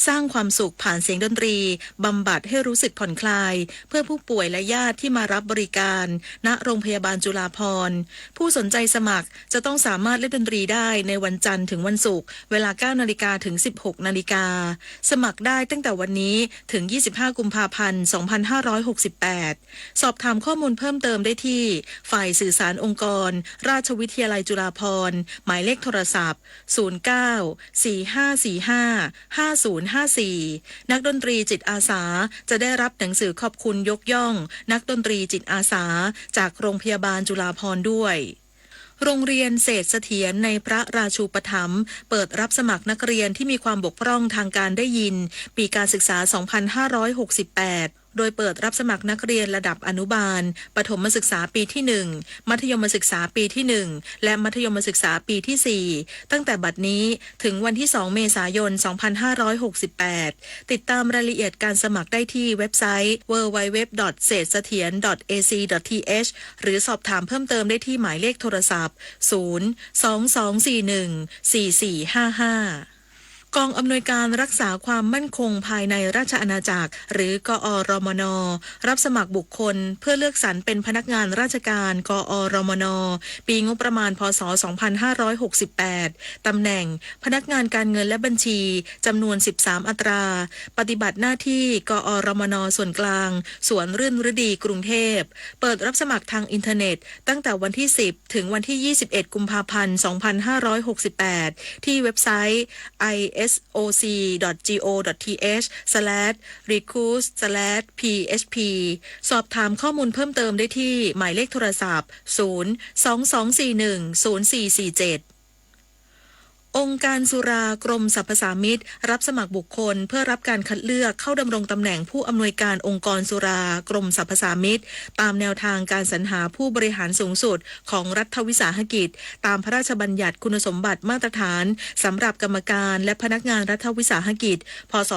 สร้างความสุขผ่านเสียงดนตรีบำบัดให้รู้สึกผ่อนคลายเพื่อผู้ป่วยและญาติที่มารับบริการณโรงพยาบาลจุฬาภรณ์ผู้สนใจสมัครจะต้องสามารถเล่นดนตรีได้ในวันจันทร์ถึงวันศุกร์เวลา 9 นาฬิกาถึง 16 นาฬิกาสมัครได้ตั้งแต่วันนี้ถึง 25 กุมภาพันธ์ 2568 สอบถามข้อมูลเพิ่มเติมได้ที่ฝ่ายสื่อสารองค์กรราชวิทยาลัยจุฬาภรณ์หมายเลขโทรศัพท์ 0945455054 นักดนตรีจิตอาสาจะได้รับหนังสือขอบคุณยกย่องนักดนตรีจิตอาสาจากโรงพยาบาลจุฬาภรณ์ด้วยโรงเรียนเศรษฐเสถียรในพระราชูปถัมภ์เปิดรับสมัครนักเรียนที่มีความบกพร่องทางการได้ยินปีการศึกษา 2568 โดยเปิดรับสมัครนักเรียนระดับอนุบาลประถมศึกษาปีที่ 1 มัธยมศึกษาปีที่ 1 และมัธยมศึกษาปีที่ 4 ตั้งแต่บัดนี้ถึงวันที่ 2 เมษายน 2568 ติดตามรายละเอียดการสมัครได้ที่เว็บไซต์ www.setsathien.ac.th หรือสอบถามเพิ่มเติมได้ที่หมายเลขโทรศัพท์ 022414455กองอำนวยการรักษาความมั่นคงภายในราชอาณาจักรหรือกอรมนรับสมัครบุคคลเพื่อเลือกสรรเป็นพนักงานราชการกอรมนปีงบประมาณพศ 2568 ตำแหน่งพนักงานการเงินและบัญชีจำนวน 13 อัตรา ปฏิบัติหน้าที่กอรมนส่วนกลางสวนรื่นฤดีกรุงเทพเปิดรับสมัครทางอินเทอร์เน็ตตั้งแต่วันที่ 10 ถึงวันที่ 21 กุมภาพันธ์ 2568 ที่เว็บไซต์ soc.go.th/recruit/php สอบถามข้อมูลเพิ่มเติมได้ที่หมายเลขโทรศัพท์ 022410447องค์การสุรากรมสรรพสามิตรับสมัครบุคคลเพื่อรับการคัดเลือกเข้าดำรงตำแหน่งผู้อำนวยการองค์กรสุรากรมสรรพสามิตตามแนวทางการสรรหาผู้บริหารสูงสุดของรัฐวิสาหกิจตามพระราชบัญญัติคุณสมบัติมาตรฐานสำหรับกรรมการและพนักงานรัฐวิสาหกิจพ.ศ.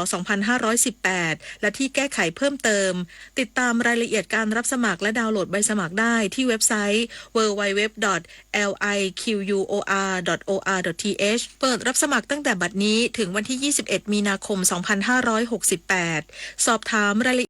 2518 และที่แก้ไขเพิ่มเติมติดตามรายละเอียดการรับสมัครและดาวน์โหลดใบสมัครได้ที่เว็บไซต์ www.liqur.or.th เปิดรับสมัครตั้งแต่บัดนี้ถึงวันที่ 21 มีนาคม 2568 สอบถามรายละเอียด